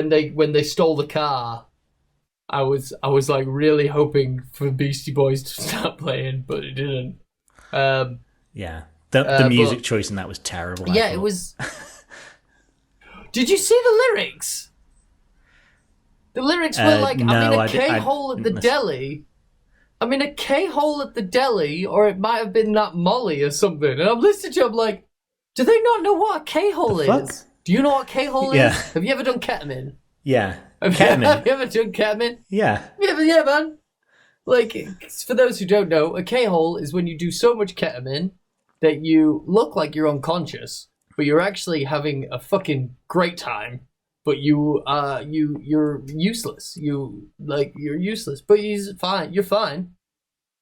they stole the car, I was like really hoping for Beastie Boys to start playing, but it didn't. The music choice in that was terrible. It was. Did you see the lyrics? The lyrics were like, no, I'm in a K-hole at the deli. I'm in a K-hole at the deli, or it might have been that Molly or something. And I'm listening to it, I'm like, do they not know what a K-hole is? Do you know what a K-hole is? Have you ever done ketamine? Yeah. Have you ever done ketamine? Yeah. Yeah, man. Like, for those who don't know, a K-hole is when you do so much ketamine that you look like you're unconscious, but you're actually having a fucking great time. But you're useless. You're useless. But he's fine. You're fine.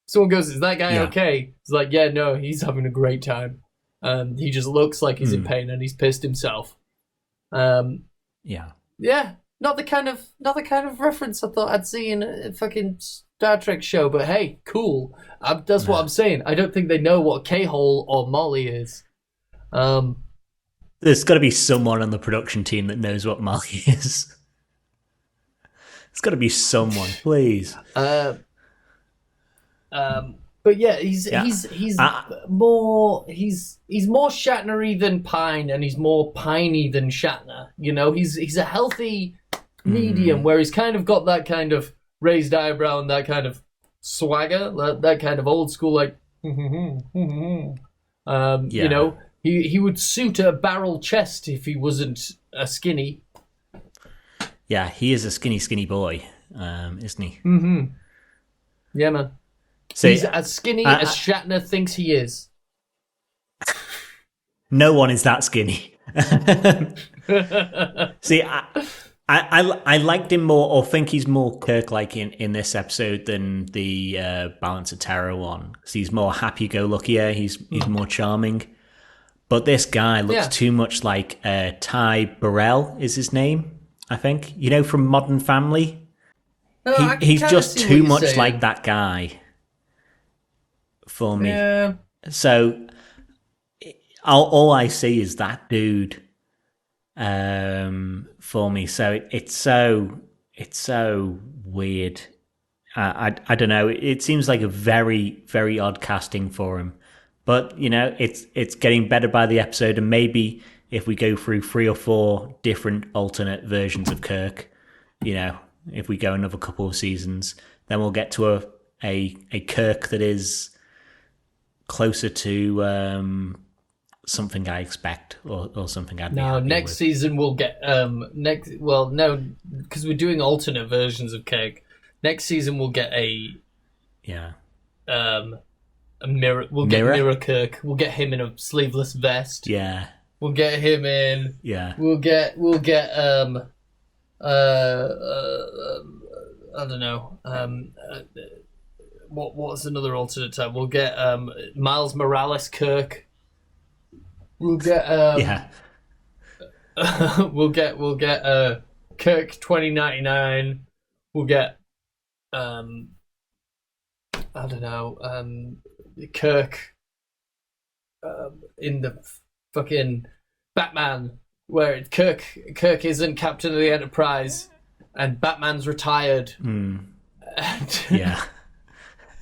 Someone goes, "Is that guy okay?" He's like, "Yeah, no, he's having a great time. He just looks like he's in pain and he's pissed himself." Yeah, not the kind of reference I thought I'd see in a fucking Star Trek show. But hey, cool. That's what I'm saying. I don't think they know what K-hole or Molly is. There's got to be someone on the production team that knows what Molly is. It's got to be someone, please. But yeah, he's more Shatnery than Pine, and he's more piney than Shatner. You know, he's a healthy medium where he's kind of got that kind of raised eyebrow and that kind of swagger, that kind of old school like. You know. He would suit a barrel chest if he wasn't a skinny. Yeah, he is a skinny boy, isn't he? Mm-hmm. Yeah, man. So he's as skinny as Shatner thinks he is. No one is that skinny. See, I liked him more, or think he's more Kirk-like in this episode than the Balance of Terror one. Because he's more happy-go-luckier, he's more charming. But this guy looks too much like Ty Burrell is his name, I think. You know, from Modern Family? No, he's just too much like that guy for me. Yeah. So all I see is that dude for me. So it's so weird. I don't know. It seems like a very, very odd casting for him. But, you know, it's getting better by the episode, and maybe if we go through 3 or 4 different alternate versions of Kirk, you know, if we go another couple of seasons, then we'll get to a Kirk that is closer to something I expect or something I'd be happy next with. season we'll get because we're doing alternate versions of Kirk. Next season we'll get a mirror. We'll get Mirror Kirk. We'll get him in a sleeveless vest. Yeah. We'll get him in. Yeah. We'll get I don't know. What's another alternate time? We'll get Miles Morales Kirk. We'll get we'll get Kirk 2099. We'll get I don't know, Kirk in the fucking Batman, where Kirk isn't Captain of the Enterprise and Batman's retired. Mm. And Yeah.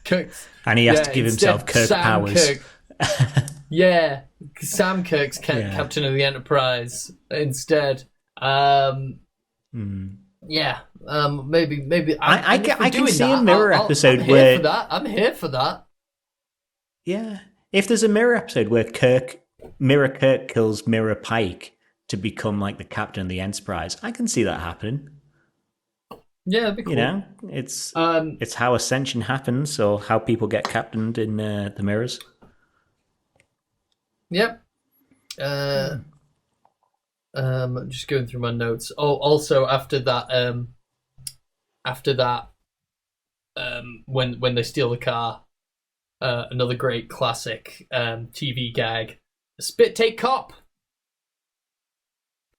Kirk's, And he has to give himself Kirk Sam powers. Kirk. Yeah, Sam Kirk's Captain of the Enterprise instead. Yeah, maybe. I can see a mirror episode where I'm here for that. Yeah, if there's a mirror episode where Mirror Kirk kills Mirror Pike to become like the captain of the Enterprise, I can see that happening. Yeah, that'd be cool. You know, it's how ascension happens, or how people get captained in the mirrors. Yep. I'm just going through my notes. Oh, also after that, when they steal the car, another great classic TV gag: a spit take cop.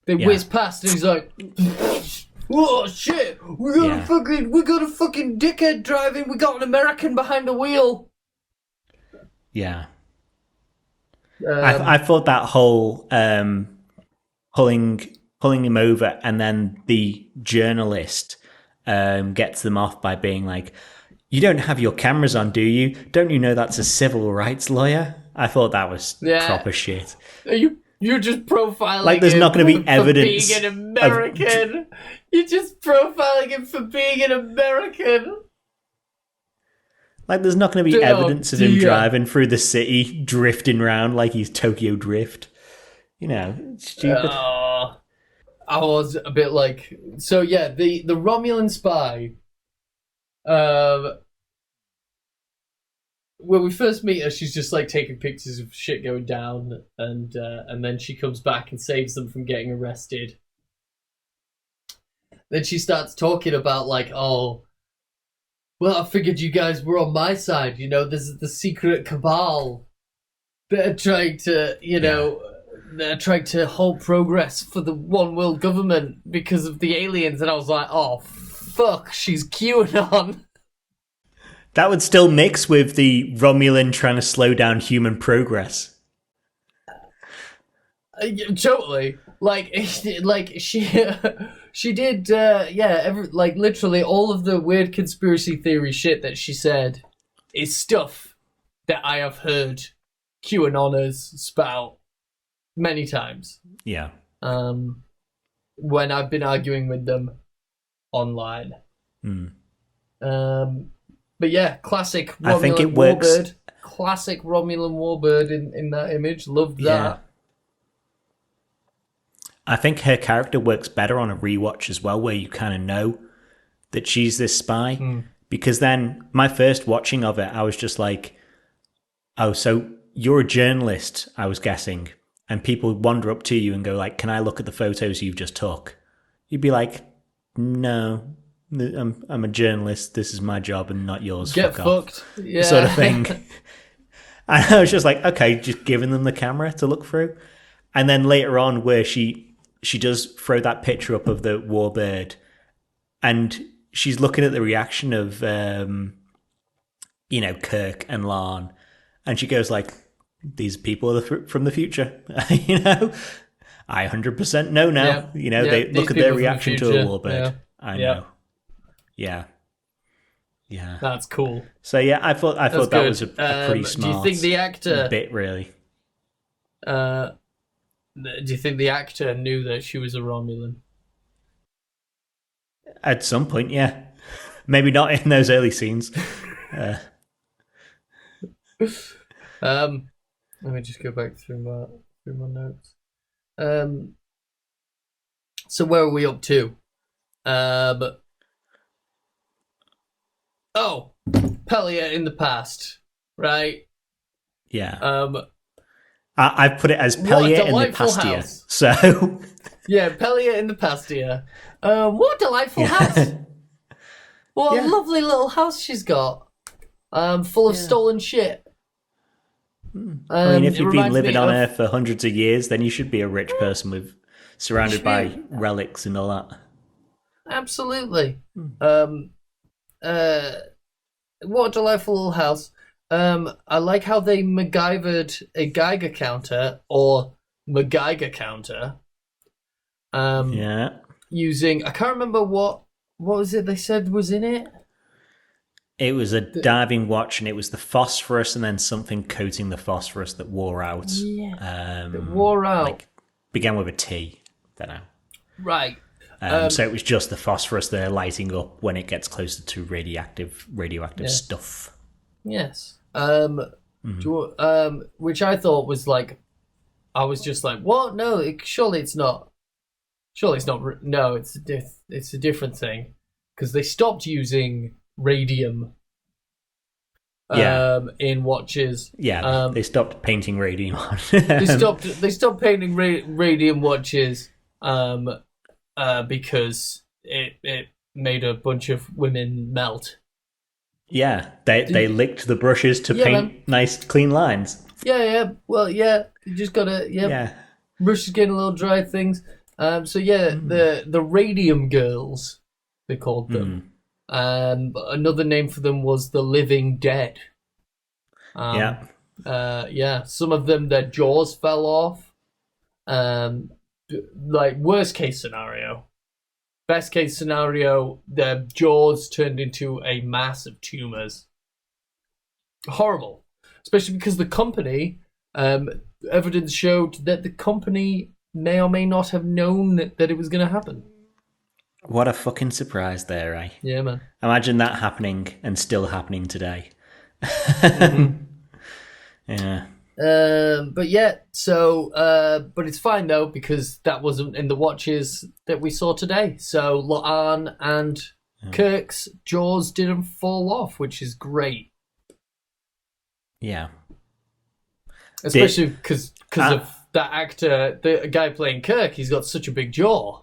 They whiz past, and he's like, "Oh shit! We got a fucking dickhead driving. We got an American behind the wheel." Yeah. I thought that whole pulling him over, and then the journalist gets them off by being like, "You don't have your cameras on, do you? Don't you know that's a civil rights lawyer?" I thought that was proper shit. You're just profiling like there's not going to be evidence for being an American. You're just profiling him for being an American. Like there's not going to be evidence of him driving through the city, drifting around like he's Tokyo Drift. You know, it's stupid. I was a bit like... So yeah, the Romulan spy... when we first meet her, she's just like taking pictures of shit going down, and then she comes back and saves them from getting arrested. Then she starts talking about like, oh, well, I figured you guys were on my side. You know, there's the secret cabal that are trying to, they're trying to halt progress for the one world government because of the aliens. And I was like, oh, fuck, she's QAnon. That would still mix with the Romulan trying to slow down human progress. Totally. Like she did, literally all of the weird conspiracy theory shit that she said is stuff that I have heard QAnoners spout many times. Yeah. When I've been arguing with them online. But yeah, classic Romulan I think it works. Warbird. Classic Romulan Warbird in that image. Loved that. Yeah. I think her character works better on a rewatch as well, where you kind of know that she's this spy. Because then my first watching of it, I was just like, oh, so you're a journalist, I was guessing. And people wander up to you and go like, can I look at the photos you've just took? You'd be like, no. I'm a journalist. This is my job and not yours. Get Fuck fucked. Off. Yeah. Sort of thing. And I was just like, okay, just giving them the camera to look through. And then later on where she does throw that picture up of the warbird and she's looking at the reaction of, Kirk and Lon. And she goes like, these people are from the future. I 100% know now. Yeah. They look at their reaction to a warbird. Yeah. I know. Yeah. That's cool. So yeah, I thought that was a pretty smart. Do you think the actor bit really? Do you think the actor knew that she was a Romulan? At some point, yeah. Maybe not in those early scenes. Let me just go back through my notes. So where are we up to? Pelia in the past, right? Yeah. I've put it as Pelia in the past year. So yeah, Pelia in the past year. What a delightful house! What a lovely little house she's got. Full of stolen shit. I mean, if you've been living on Earth for hundreds of years, then you should be a rich person surrounded by relics and all that. Absolutely. What a delightful little house. I like how they MacGyvered a Geiger counter or MacGyver counter. Using, I can't remember what was it they said was in it? It was a diving watch, and it was the phosphorus, and then something coating the phosphorus that wore out. Yeah, it wore out. Like, began with a T. Don't know. Right. So it was just the phosphorus there lighting up when it gets closer to radioactive stuff. Yes. Which I thought was like, I was just like, what? No, surely it's not. Surely it's not. No, it's a different thing because they stopped using radium. In watches. Yeah, they stopped painting radium on. They stopped painting radium watches. Because it made a bunch of women melt. Yeah, they licked the brushes to paint nice, clean lines. Yeah. Well, yeah, you just gotta. Yeah. Brushes getting a little dry. Things. The Radium Girls, they called them. Another name for them was the Living Dead. Some of them, their jaws fell off. Like, worst case scenario. Best case scenario, their jaws turned into a mass of tumors. Horrible. Especially because the company, evidence showed that the company may or may not have known that it was going to happen. What a fucking surprise there, eh? Yeah, man. Imagine that happening and still happening today. Yeah. But it's fine though, because that wasn't in the watches that we saw today. So La'an and Kirk's jaws didn't fall off, which is great. Yeah. Especially because of that actor, the guy playing Kirk, he's got such a big jaw.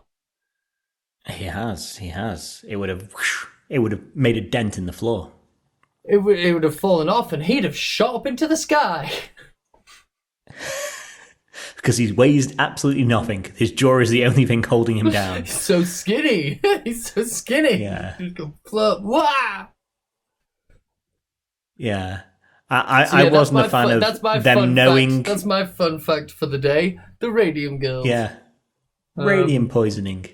He has. It would have made a dent in the floor. It would have fallen off and he'd have shot up into the sky. Because he weighs absolutely nothing. His jaw is the only thing holding him down. He's so skinny. He's so skinny. Yeah. He can float. Wah! Yeah. I wasn't a fan of them knowing... That's my fun fact for the day. The Radium Girls. Yeah. Radium poisoning.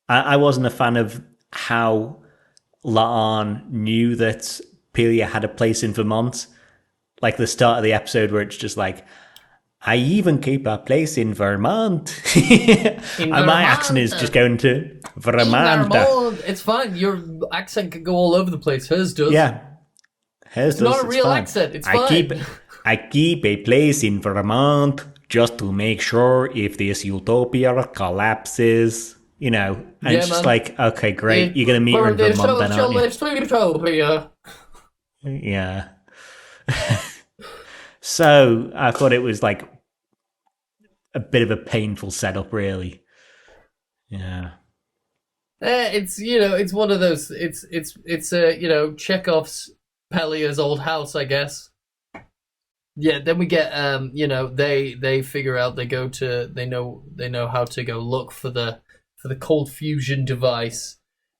I wasn't a fan of how La'an knew that Pelia had a place in Vermont. Like the start of the episode where it's just like, I even keep a place in Vermont. My accent is just going to Vermont. It's fine. Your accent can go all over the place. Hers does. Yeah. Hers it's not a real accent. It's fine. I keep a place in Vermont just to make sure if this utopia collapses, you know. And it's just like, okay, great. You're going to meet her in Vermont then, aren't you? Yeah. So I thought it was like a bit of a painful setup, really. Yeah. It's one of those. It's Chekhov's Pelia's old house, I guess. Yeah. Then we get they figure out they know how to go look for the cold fusion device.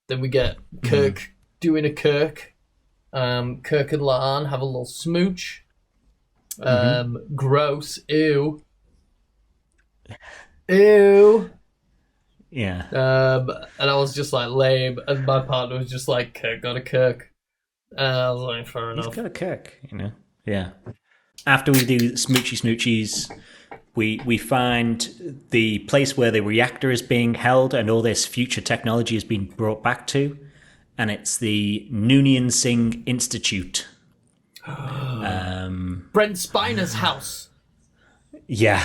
Then we get Kirk doing a Kirk. Kirk and La'an have a little smooch. Gross. Ew. Yeah. And I was just like lame, and my partner was just like, Kirk got a Kirk. I was like, fair enough. He's got a Kirk, you know. Yeah. After we do smoochies, we find the place where the reactor is being held and all this future technology is being brought back to, and it's the Noonien Singh Institute. Brent Spiner's house. Yeah.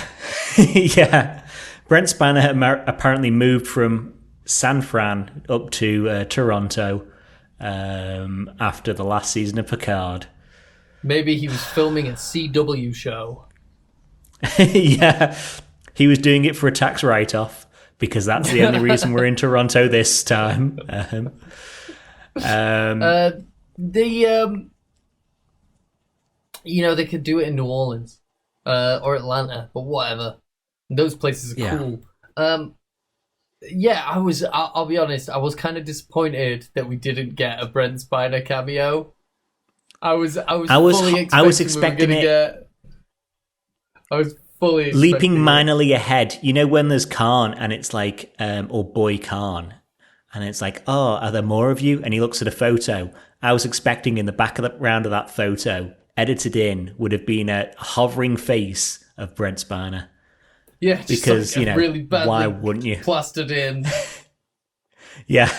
Yeah. Brent Spiner apparently moved from San Fran up to Toronto after the last season of Picard. Maybe he was filming a CW show. Yeah. He was doing it for a tax write-off because that's the only reason we're in Toronto this time. They could do it in New Orleans or Atlanta, but whatever. Those places are cool. I'll be honest, I was kind of disappointed that we didn't get a Brent Spiner cameo. I was expecting it. I was fully leaping minorly ahead. You know when there's Khan and it's like, or Boy Khan, and it's like, oh, are there more of you? And he looks at a photo. I was expecting in the back of the round of that photo, edited in, would have been a hovering face of Brent Spiner. Yeah, just because like really badly why wouldn't you plastered in? Yeah,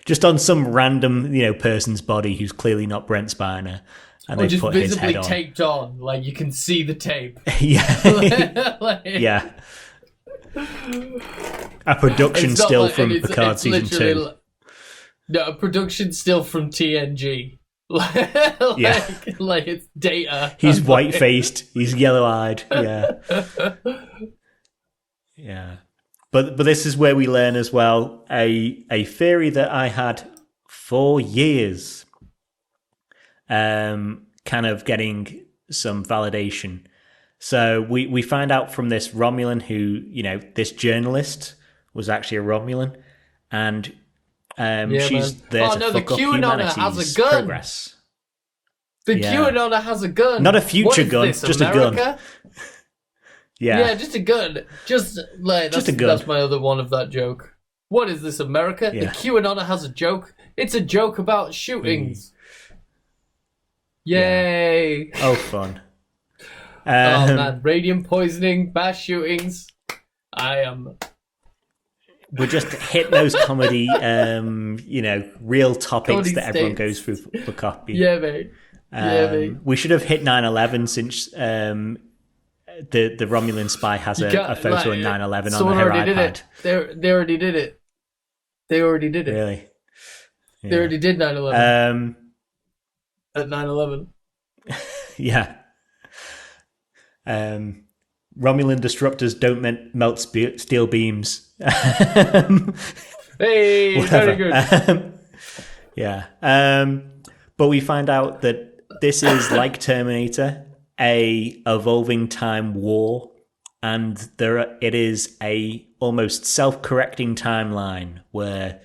just on some random person's body who's clearly not Brent Spiner, and they put his head on. Just visibly taped on, like you can see the tape. Yeah, yeah. A production still from Picard season 2. No, a production still from TNG. Like it's Data. He's white-faced. He's yellow-eyed. Yeah. Yeah. But this is where we learn as well a theory that I had for years, kind of getting some validation. So we find out from this Romulan who, this journalist was actually a Romulan, and she's man. there Oh, to no, the fuck up QAnoner has humanity's a gun. progress. The Yeah. QAnoner has a gun. Not a future What is gun, this, just a America? gun. Yeah, just a gun. Just a gun. That's my other one of that joke. What is this, America? Yeah. The QAnoner has a joke. It's a joke about shootings. Yay! Oh, fun. Oh man, radium poisoning, mass shootings. We're just hitting those comedy, real topics Comedy that everyone states. goes through for copy. Yeah, mate. We should have hit 9/11 since the Romulan spy has a photo of 9/11 on her already iPad. Did it. They already did it. They already did it. Really? They already did 9/11 at 9/11. Yeah. Romulan disruptors don't melt steel beams. Hey, very good. Yeah. But we find out that this is like Terminator, a evolving time war, and it is a almost self-correcting timeline where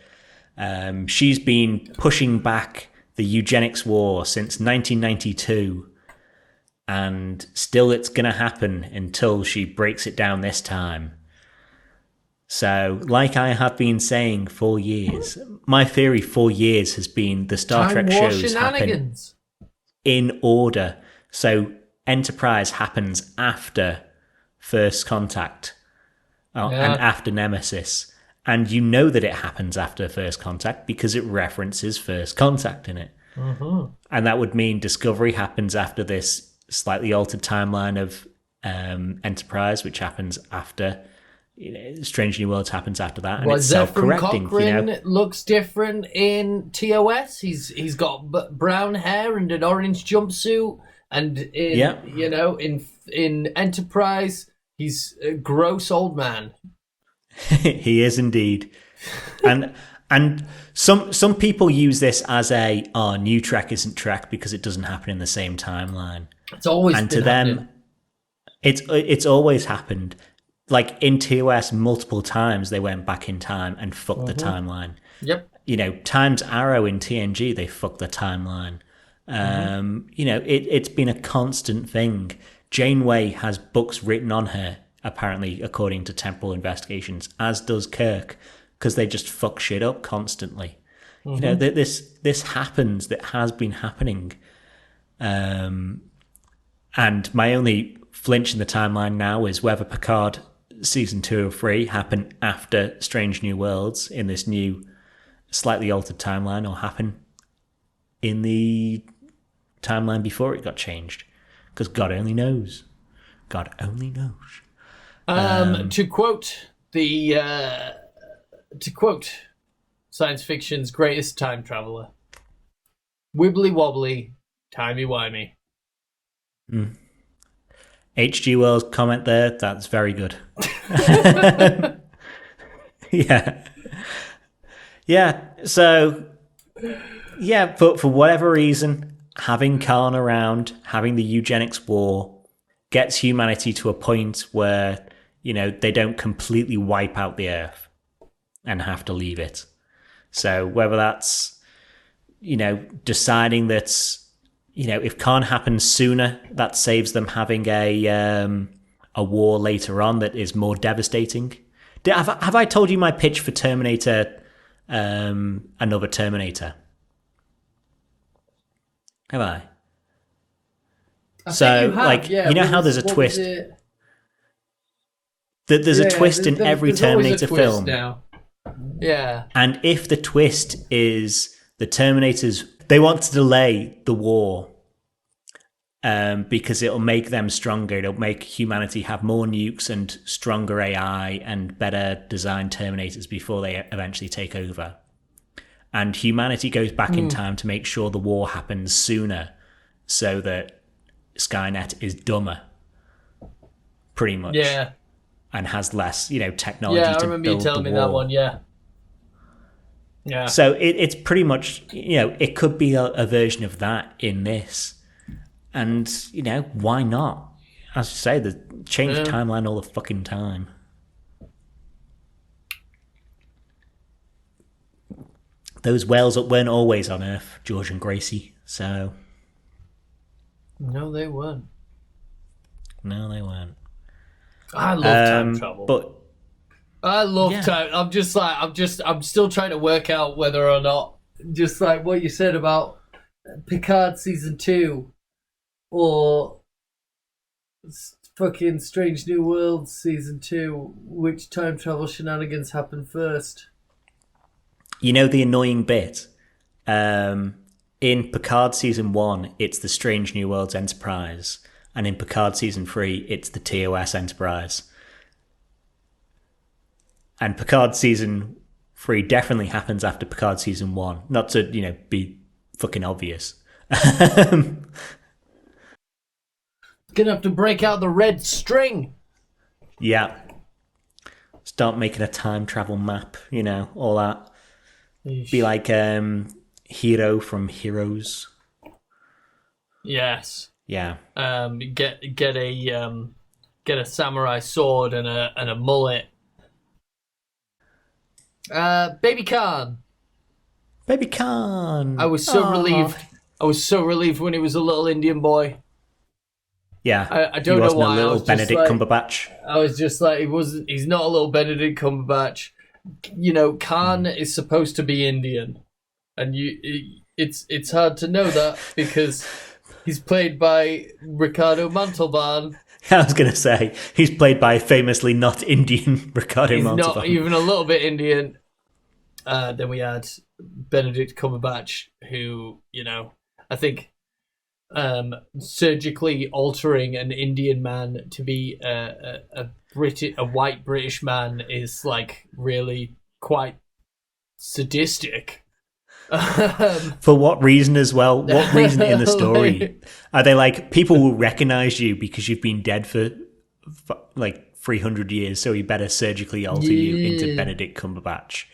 she's been pushing back the eugenics war since 1992, and still it's going to happen until she breaks it down this time. So, like I have been saying for years, my theory for years has been the Star Trek shows happen in order. So, Enterprise happens after First Contact and after Nemesis. And you know that it happens after First Contact because it references First Contact in it. Mm-hmm. And that would mean Discovery happens after this slightly altered timeline of Enterprise, which happens after Strange New Worlds happens after that, and it's self-correcting. Cochrane looks different in TOS. He's got brown hair and an orange jumpsuit, and in Enterprise he's a gross old man. He is indeed, and some people use this as new Trek isn't Trek because it doesn't happen in the same timeline. It's always and been to them, happening. it's always happened. Like in TOS, multiple times they went back in time and fucked the timeline. Yep. Times Arrow in TNG, they fucked the timeline. It's been a constant thing. Janeway has books written on her, apparently, according to temporal investigations, as does Kirk, because they just fuck shit up constantly. This happens. That has been happening. And my only flinch in the timeline now is whether Picard season 203 happen after Strange New Worlds in this new slightly altered timeline, or happen in the timeline before it got changed, because God only knows. To quote science fiction's greatest time traveler, wibbly wobbly, timey wimey. H.G. Wells' comment there, that's very good. Yeah. So, but for whatever reason, having Khan around, having the eugenics war, gets humanity to a point where, they don't completely wipe out the Earth and have to leave it. So whether that's, deciding that, if Khan happens sooner, that saves them having a war later on that is more devastating. Have I told you my pitch for Terminator, another Terminator? Have I? How there's a twist. There's a twist in every Terminator film. Now. Yeah. And if the twist is the Terminators, they want to delay the war because it'll make them stronger. It'll make humanity have more nukes and stronger AI and better designed Terminators before they eventually take over. And humanity goes back in time to make sure the war happens sooner so that Skynet is dumber, pretty much. Yeah. And has less, technology Yeah, I to remember you build telling the me war. that one, yeah. Yeah. So it's pretty much, it could be a version of that in this. And, why not? As you say, they change Yeah. timeline all the fucking time. Those whales weren't always on Earth, George and Gracie. So No, they weren't. no, they weren't. I love time travel. But I love Yeah. time. I'm still trying to work out whether or not, just like what you said about Picard season 2 or fucking Strange New Worlds season 2, which time travel shenanigans happen first. you know the annoying bit? In Picard Season 1, it's the Strange New Worlds Enterprise. And in Picard Season 3, it's the TOS Enterprise. And Picard Season 3 definitely happens after Picard Season 1. Not to, be fucking obvious. Gonna have to break out the red string. Yeah. Start making a time travel map, all that. Be like Hero from Heroes. Yes. Yeah. Get a samurai sword and a mullet. Baby Khan. Baby Khan. I was so relieved. I was so relieved when he was a little Indian boy. Yeah. I don't he know wasn't why. a little Benedict Cumberbatch. I was just like, he's not a little Benedict Cumberbatch. Khan is supposed to be Indian, and it's hard to know that because he's played by Ricardo Montalban. I was going to say, he's played by famously not Indian Ricardo He's Montalban. not even a little bit Indian. Then we had Benedict Cumberbatch, who, I think surgically altering an Indian man to be a white British man is like really quite sadistic. For what reason as well? What reason in the story? Are they like, people will recognize you because you've been dead for like 300 years, so we better surgically alter you into Benedict Cumberbatch,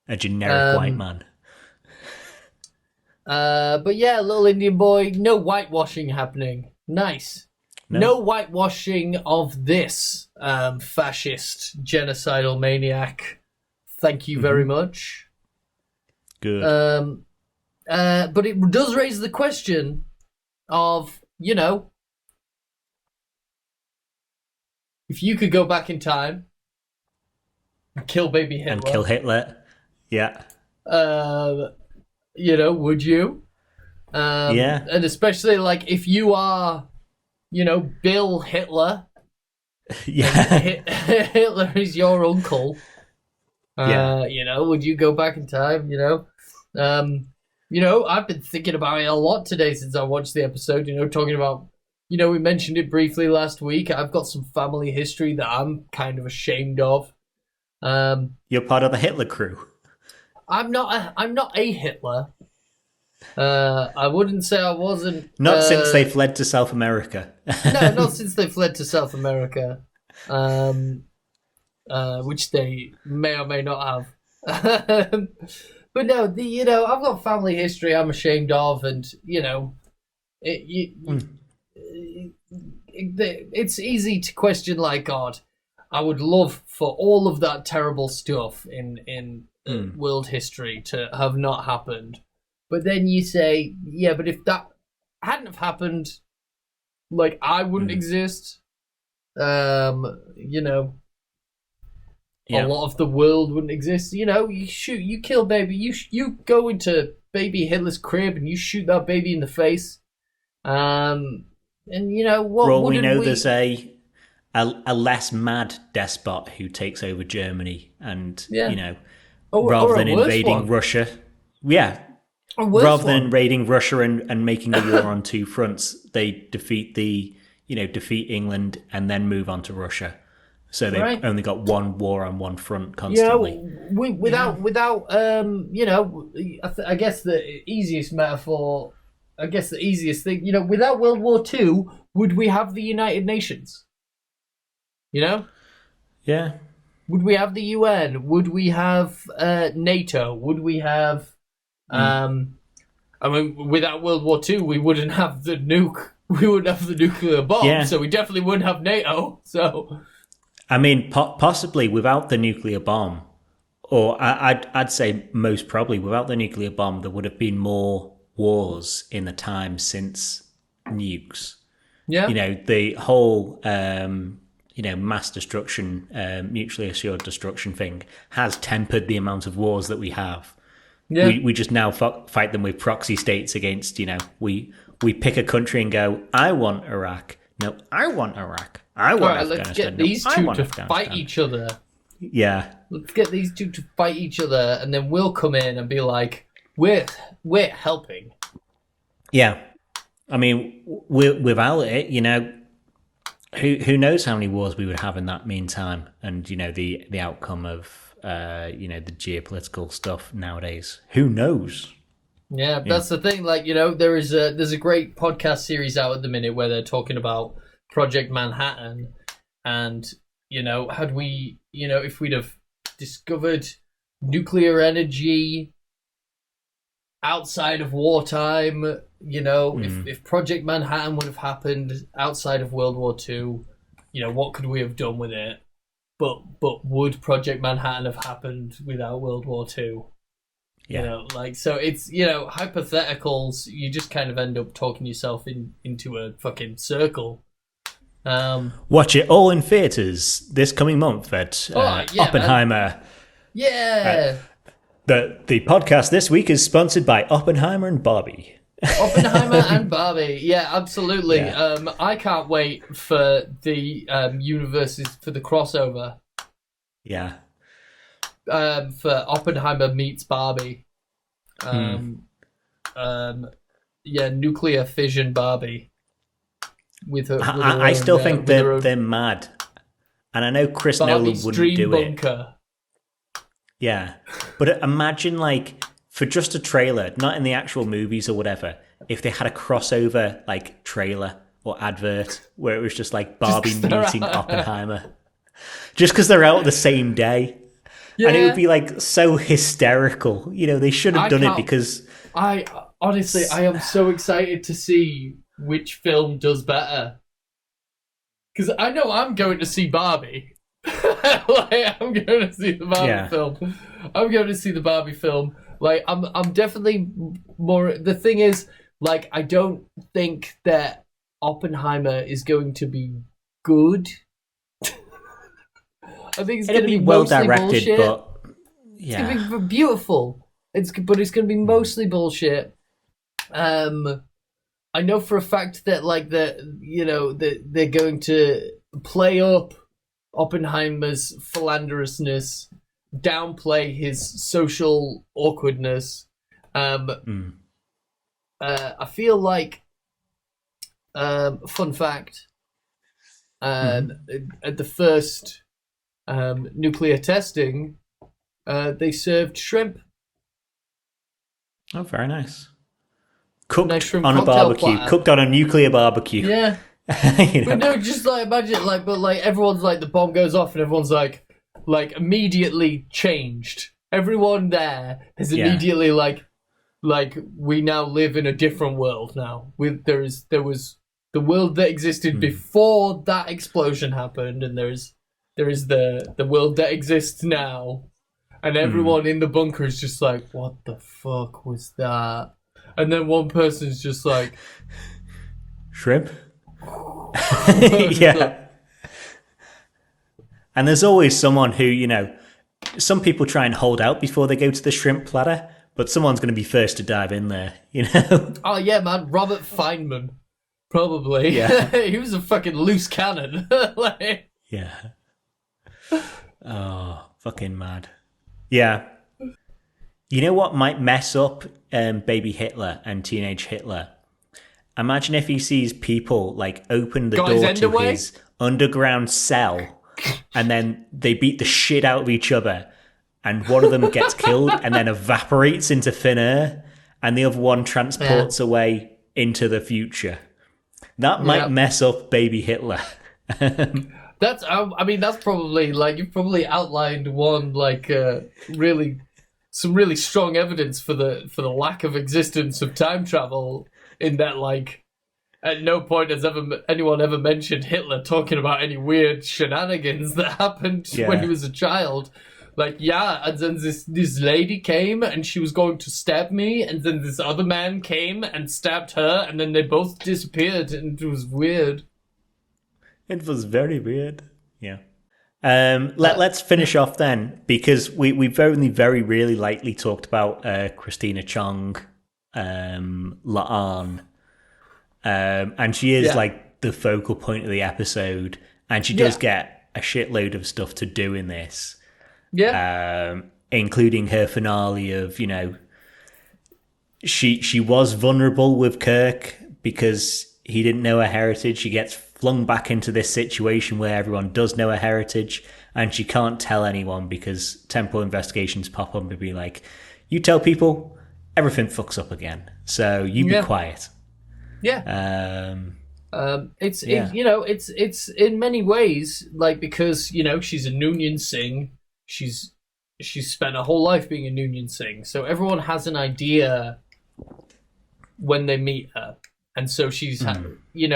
a generic white man? But yeah, little Indian boy, no whitewashing happening. Nice. No whitewashing of this fascist genocidal maniac. Thank you very much. Good. But it does raise the question of, if you could go back in time and kill baby Hitler. And kill Hitler. Yeah. Would you? Yeah. And especially like if you are, Bill Hitler. Yeah. Hitler is your uncle. Would you go back in time? I've been thinking about it a lot today since I watched the episode. Talking about, we mentioned it briefly last week. I've got some family history that I'm kind of ashamed of. You're part of the Hitler crew. I'm not a Hitler. I wouldn't say I wasn't. Not since they fled to South America. No, not since they fled to South America. Which they may or may not have. But no, I've got family history I'm ashamed of, and it's easy to question. Like, God, I would love for all of that terrible stuff in world history to have not happened. But then you say, yeah, but if that hadn't have happened, like I wouldn't exist. Yeah. A lot of the world wouldn't exist. You kill baby. You go into baby Hitler's crib and you shoot that baby in the face. And what? For all we know, there's a less mad despot who takes over Germany, and rather than invading Russia, rather than invading Russia and making a war on two fronts, they defeat England and then move on to Russia. So they've only got one war on one front constantly. Without I guess the easiest metaphor, the easiest thing, without World War II, would we have the United Nations? Yeah. Would we have the UN? Would we have NATO? Would we have... without World War II, we wouldn't have the nuke we wouldn't have the nuclear bomb, Yeah. so we definitely wouldn't have NATO. So, I mean, possibly without the nuclear bomb, or I'd say most probably without the nuclear bomb, there would have been more wars in the time since nukes. yeah, You know, the whole mass destruction, mutually assured destruction thing has tempered the amount of wars that we have. yeah. We just now fight them with proxy states against, we pick a country and go, I want Iraq. No, I want Iraq. I want All right, Afghanistan. let's get No, these I two want to Afghanistan. fight each other. Yeah. Let's get these two to fight each other, and then we'll come in and be like, we're helping. Yeah. I mean, without it, who knows how many wars we would have in that meantime, and the outcome of the geopolitical stuff nowadays. Who knows? Yeah, that's the thing. Like, there's a great podcast series out at the minute where they're talking about Project Manhattan, and had we, if we'd have discovered nuclear energy outside of wartime, if Project Manhattan would have happened outside of World War II, what could we have done with it? But would Project Manhattan have happened without World War II? Yeah. So it's, hypotheticals, you just kind of end up talking yourself into a fucking circle. Watch it all in theaters this coming month at Oppenheimer. Man. Yeah. The podcast this week is sponsored by Oppenheimer and Barbie. Oppenheimer and Barbie. Yeah, absolutely. Yeah. I can't wait for the universes, for the crossover. Yeah. For Oppenheimer meets Barbie. Nuclear fission Barbie. I still think they're mad. And I know Chris Nolan Barbie's wouldn't dream do bunker. it. Yeah. But imagine, for just a trailer, not in the actual movies or whatever, if they had a crossover, trailer or advert where it was just Barbie meeting Oppenheimer. Just because they're out the same day. Yeah. And it would be so hysterical. They should have done it because... I am so excited to see which film does better. Because I know I'm going to see Barbie. I'm going to see the Barbie film. I'm going to see the Barbie film. I'm definitely more... The thing is, I don't think that Oppenheimer is going to be good. I think it's going to be well mostly directed, bullshit. but yeah, it's going to be beautiful. It's going to be mostly bullshit. I know for a fact that they're going to play up Oppenheimer's philanderousness, downplay his social awkwardness. I feel like fun fact. At the first nuclear testing, they served shrimp. Oh, very nice. Cooked nice shrimp on a barbecue. platter. Cooked on a nuclear barbecue. Yeah. But no, just imagine everyone's the bomb goes off and everyone's immediately changed. Everyone there has immediately we now live in a different world now. There was the world that existed before that explosion happened, and there is the world that exists now, and everyone in the bunker is just what the fuck was that? And then one person's just shrimp. Yeah. And there's always someone who, some people try and hold out before they go to the shrimp platter, but someone's going to be first to dive in there, Oh yeah, man, Robert Feynman, probably. Yeah. He was a fucking loose cannon. Yeah. Oh, fucking mad. Yeah. You know what might mess up baby Hitler and teenage Hitler? Imagine if he sees people open the door to his underground cell, and then they beat the shit out of each other, and one of them gets killed and then evaporates into thin air, and the other one transports away into the future. That might mess up baby Hitler. That's probably you've probably outlined one some really strong evidence for the lack of existence of time travel in that At no point has anyone ever mentioned Hitler talking about any weird shenanigans that happened when he was a child. Like, yeah, and then this lady came and she was going to stab me, and then this other man came and stabbed her, and then they both disappeared, and it was weird. It was very weird. Yeah. Let's finish off then, because we've only very really lightly talked about Christina Chong, La'an, and she is like the focal point of the episode, and she does get a shitload of stuff to do in this. Yeah. Including her finale of, she was vulnerable with Kirk because he didn't know her heritage. She gets flung back into this situation where everyone does know her heritage, and she can't tell anyone because temporal investigations pop up and be like, you tell people, everything fucks up again. So you be quiet. Yeah. It's in many ways, like, because, she's a Noonien Singh. She's spent her whole life being a Noonien Singh, so everyone has an idea when they meet her, and so she's you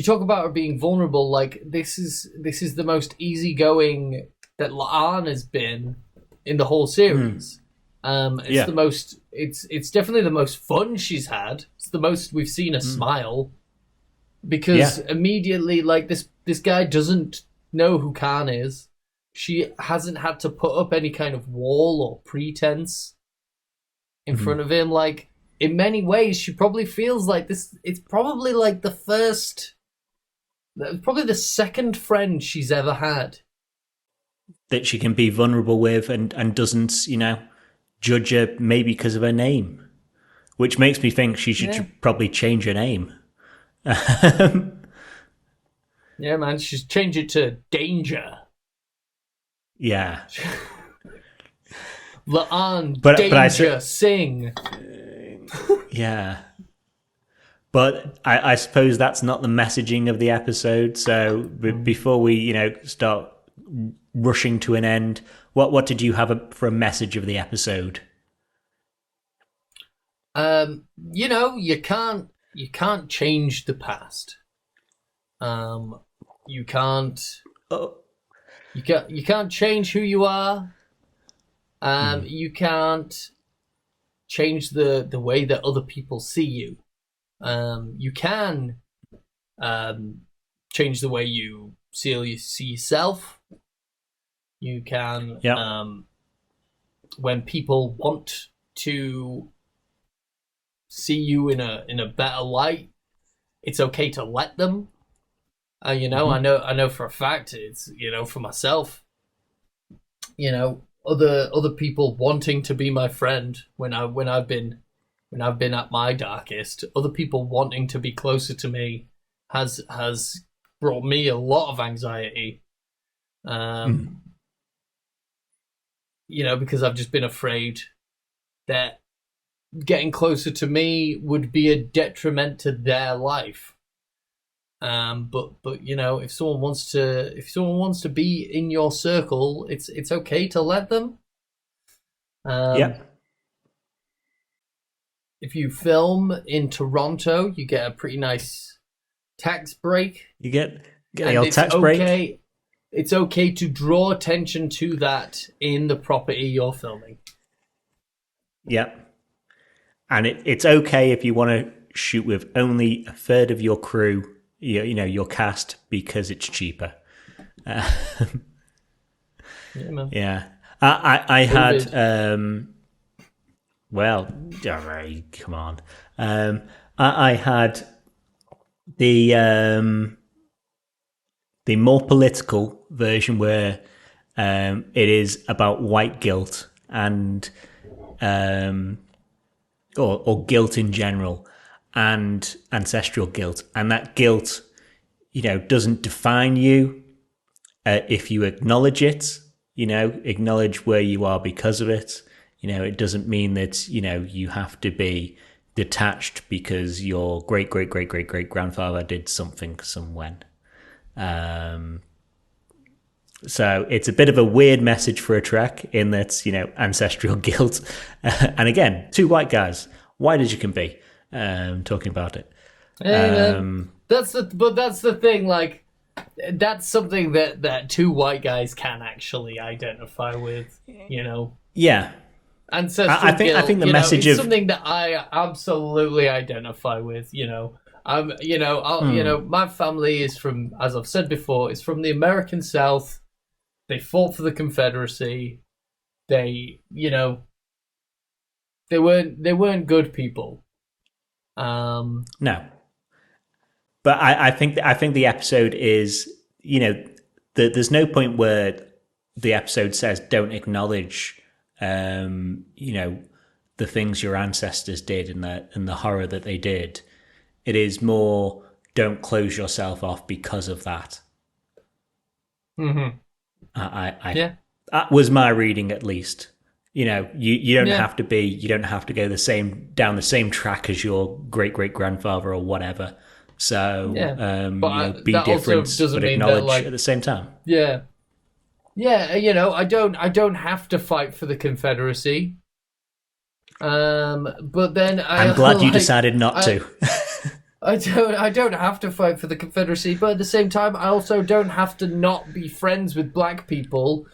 talk about her being vulnerable. Like, this is the most easygoing that La'an has been in the whole series. It's the most. It's definitely the most fun she's had. It's the most we've seen her smile, because immediately, like, this guy doesn't know who Khan is. She hasn't had to put up any kind of wall or pretense in front of him. Like, in many ways, she probably feels like this. It's probably like the second friend she's ever had that she can be vulnerable with, and doesn't, judge her maybe because of her name, which makes me think she should probably change her name. Yeah, man, she should change it to Danger. Yeah. La'an, Danger, Sing. Yeah. But I suppose that's not the messaging of the episode. So before we, start rushing to an end, what did you have for a message of the episode? You can't change the past. You can't. You can't change who you are. You can't change the way that other people see you. You can change the way you see yourself. You can, when people want to see you in a better light, it's okay to let them. I know for a fact, it's, for myself, other people wanting to be my friend when I've been at my darkest, other people wanting to be closer to me has brought me a lot of anxiety. Because I've just been afraid that getting closer to me would be a detriment to their life. But if someone wants to be in your circle, it's okay to let them. If you film in Toronto, you get a pretty nice tax break. You get a old tax break. It's okay to draw attention to that in the property you're filming. Yep. And it's okay if you want to shoot with only a third of your crew, your cast, because it's cheaper. Yeah, man. Yeah. I had... well, come on. I had the more political version where it is about white guilt and or guilt in general and ancestral guilt, and that guilt, doesn't define you if you acknowledge it. Acknowledge where you are because of it. It doesn't mean that, you have to be detached because your great grandfather did something somewhen. So it's a bit of a weird message for a Trek in that, ancestral guilt. And again, two white guys, white as you can be, talking about it. That's the thing. Like, that's something that two white guys can actually identify with. You know. Yeah. Ancestral I think guilt, the you know, message is of something that I absolutely identify with. You know. You know, my family is from, as I've said before, is from the American South. They fought for the Confederacy. They, you know, they weren't good people. No. But I think the episode is, you know, there's no point where the episode says don't acknowledge, you know, the things your ancestors did and the horror that they did. It is more don't close yourself off because of that. Mm-hmm. Yeah. That was my reading, at least. You know, you don't have to you don't have to go down the same track as your great grandfather or whatever. So, be different, but acknowledge at the same time. Yeah, you know, I don't have to fight for the Confederacy. But then I'm glad you decided not to. I don't have to fight for the Confederacy, but at the same time, I also don't have to not be friends with black people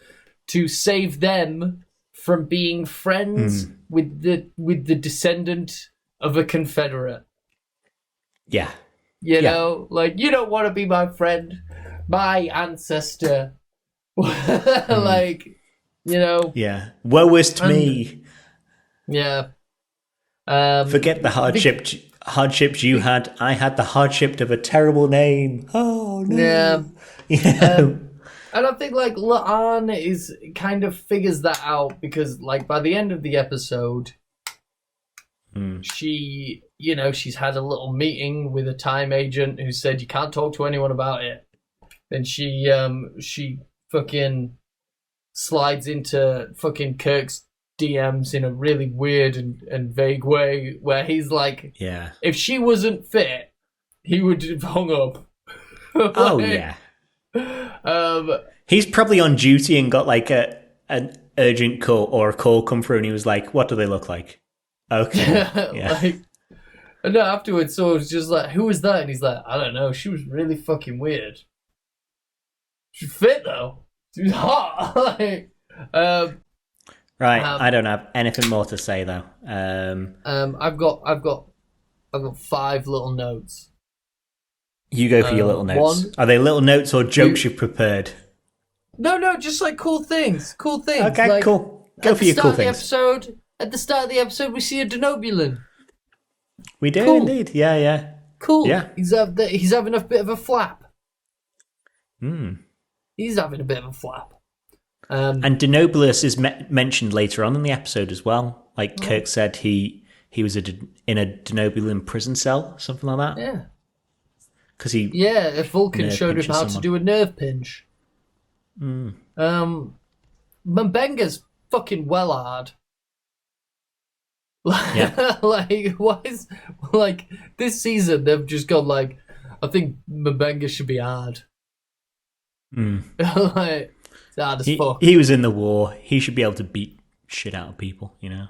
to save them from being friends with the descendant of a Confederate. Yeah. You know, like, you don't want to be my friend, my ancestor. Like, you know. Yeah. Woeist me. Yeah. Forget the hardships you had. I had the hardship of a terrible name. Oh, no. Yeah. You know? And I think, like, La'an kind of figures that out because, like, by the end of the episode, she, you know, she's had a little meeting with a time agent who said you can't talk to anyone about it. Then she fucking slides into fucking Kirk's DMs in a really weird and vague way where he's like, yeah, if she wasn't fit, he would have hung up. Oh, yeah. He's probably on duty and got like an urgent call or a call come through and he was like, what do they look like? Okay. Yeah. Like, and then afterwards, so it was just like, who was that? And he's like, I don't know. She was really fucking weird. She's fit though. She was hot. Like, right. I don't have anything more to say though. I've got 5 little notes. You go for your little notes. Are they little notes or jokes you've prepared? No, just like cool things. Cool things. Okay, like, cool. Go for your cool things. At the start of the episode, we see a Denobulan. We do indeed. Yeah. Cool. Yeah. He's having a bit of a flap. Mm. He's having a bit of a flap. And Denobulus is mentioned later on in the episode as well. Like Kirk said, he was in a Denobulan prison cell, something like that. Yeah. Because if Vulcan showed him how to do a nerve pinch. Mbenga's fucking well hard. Yeah. Like, why is, like, this season they've just gone like, I think Mbenga should be hard. Like, it's hard as fuck. He was in the war. He should be able to beat shit out of people, you know?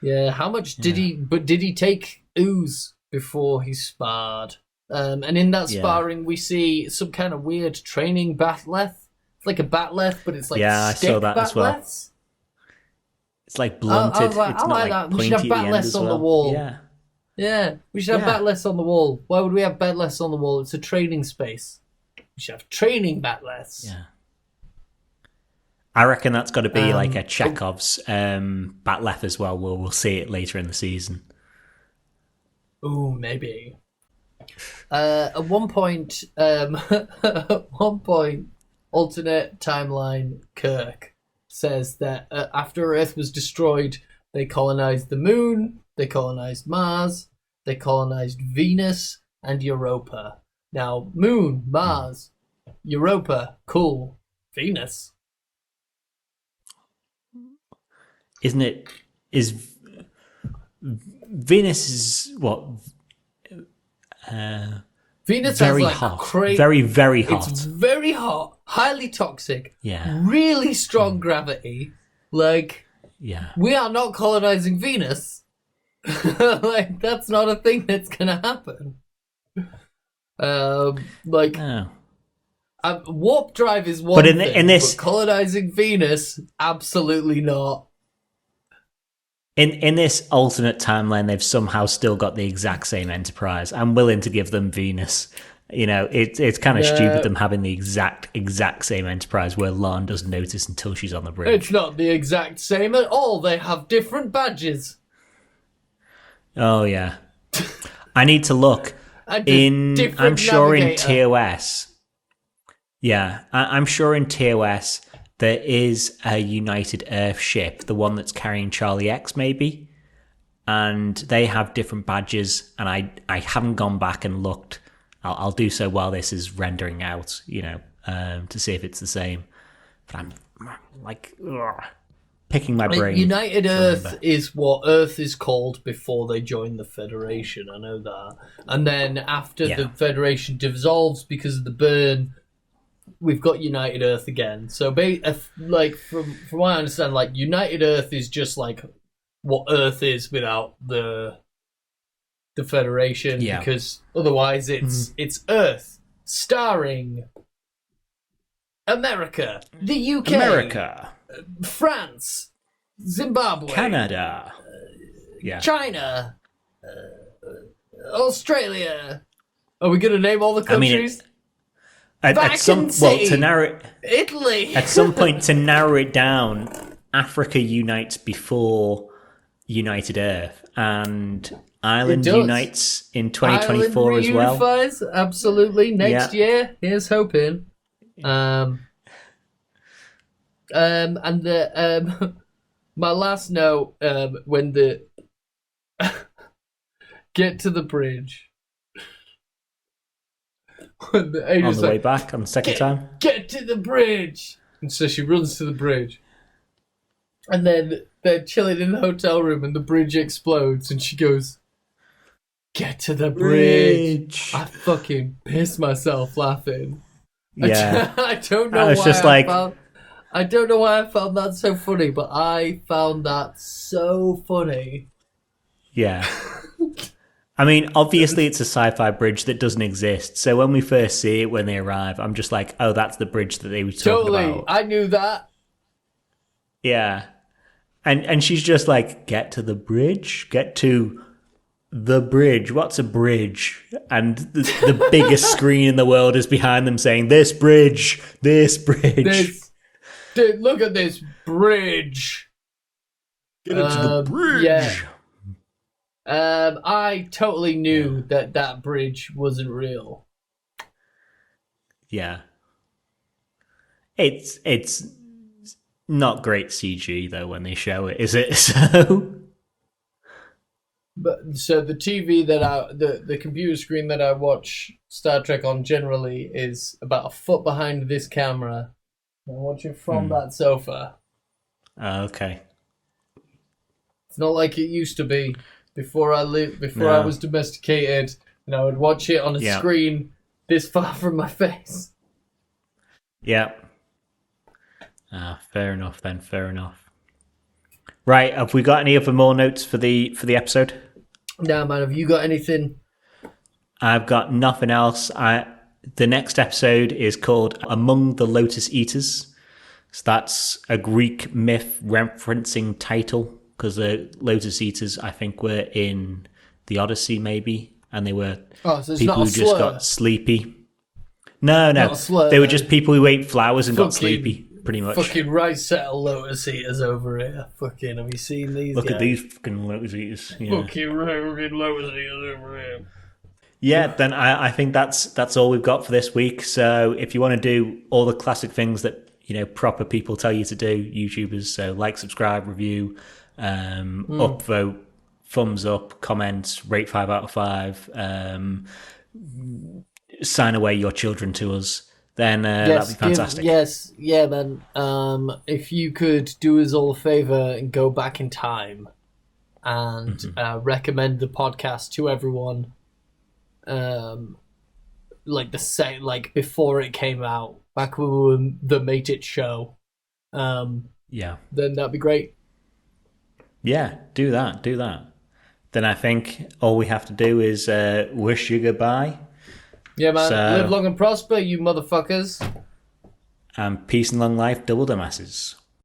Yeah, how much did he take ooze before he sparred? And in that sparring, we see some kind of weird training batleth. It's like a batleth, but it's like I saw that as well. It's like blunted. It's not like that. We should have batleths on the wall. Yeah, we should have batleths on the wall. Why would we have batleths on the wall? It's a training space. We should have training batleths. Yeah. I reckon that's got to be like a Chekhov's batleth as well. We'll see it later in the season. Ooh, maybe. At one point, alternate timeline Kirk says that after Earth was destroyed, they colonized the Moon, they colonized Mars, they colonized Venus and Europa. Now, Moon, Mars, Europa, cool. Venus. Isn't it? Is Venus is what? Venus very has like hot. Very, very hot. It's very hot, highly toxic. Yeah. Really strong gravity. Like, yeah. We are not colonizing Venus. Like, that's not a thing that's gonna happen. Like Oh. warp drive is one But thing, in this, but colonizing Venus, absolutely not. in this alternate timeline, they've somehow still got the exact same Enterprise. I'm willing to give them Venus. You know, it's kind of stupid them having the exact same Enterprise where Lorne doesn't notice until she's on the bridge. It's not the exact same at all. They have different badges. Oh yeah, I need to look And a different I'm sure navigator. in TOS. Yeah, I'm sure in TOS there is a United Earth ship, the one that's carrying Charlie X, maybe, and they have different badges. And I haven't gone back and looked. I'll do so while this is rendering out, you know, to see if it's the same. But I'm like picking my brain. United to Earth remember. is what Earth is called before they join the Federation. I know that. And then after Yeah. the Federation dissolves because of the burn, we've got United Earth again. So, like from what I understand, like United Earth is just like what Earth is without the Federation, Yeah. because otherwise it's Earth starring America, the UK, America, France, Zimbabwe, Canada, yeah. China, Australia. Are we going to name all the I mean, countries? At some Vatican well City. to narrow Italy. at some point to narrow it down, Africa unites before United Earth, and Ireland It does. unites in 2024 Ireland as well. reunifies, absolutely. Next Yeah. year, here's hoping. And the my last note, when the get to the bridge. When the On angel's the way like, back on the second time. get to the bridge, and so she runs to the bridge, and then they're chilling in the hotel room, and the bridge explodes, and she goes, "Get to the bridge." I fucking pissed myself laughing. Yeah. I don't know I was why just I like- found. I don't know why I found that so funny, but I found that so funny. Yeah. I mean, obviously it's a sci-fi bridge that doesn't exist. So when we first see it, when they arrive, I'm just like, oh, that's the bridge that they were talking Totally, about. I knew that. Yeah. And she's just like, get to the bridge? Get to the bridge? What's a bridge? And the biggest screen in the world is behind them saying, this bridge, this bridge. Dude, look at this bridge. Get it to the bridge. Yeah. I totally knew that bridge wasn't real. Yeah. It's not great CG though when they show it, is it? So But so the TV the computer screen that I watch Star Trek on generally is about a foot behind this camera. I watch it from that sofa. okay. It's not like it used to be before I No. was domesticated, and I would watch it on a Yeah. screen this far from my face. Yeah. Fair enough then, fair enough. Right, have we got any other more notes for the episode? Now, man, have you got anything? I've got nothing else. The next episode is called Among the Lotus Eaters. So that's a Greek myth referencing title, because the Lotus Eaters, I think, were in the Odyssey, maybe, and they were Oh, so it's people not a who just slur. got sleepy. No, Not a slur. they were just people who ate flowers and got Fucking- sleepy, pretty much. Fucking right set of lotus eaters over here. Fucking, have you seen these Look guys? at these fucking Lotus Eaters. Yeah. Fucking lotus eaters over here. Yeah, then I think that's all we've got for this week. So if you want to do all the classic things that proper people tell you to do, YouTubers, so like, subscribe, review, upvote, thumbs up, comments, rate 5 out of 5, sign away your children to us, then that'd be fantastic. Yeah, man. If you could do us all a favor and go back in time and recommend the podcast to everyone, like before it came out, back when we were the Mate It show, Yeah. then that'd be great. Yeah, do that. then I think all we have to do is wish you goodbye. Yeah, man. So- Live long and prosper, you motherfuckers. And peace and long life, double dumbasses.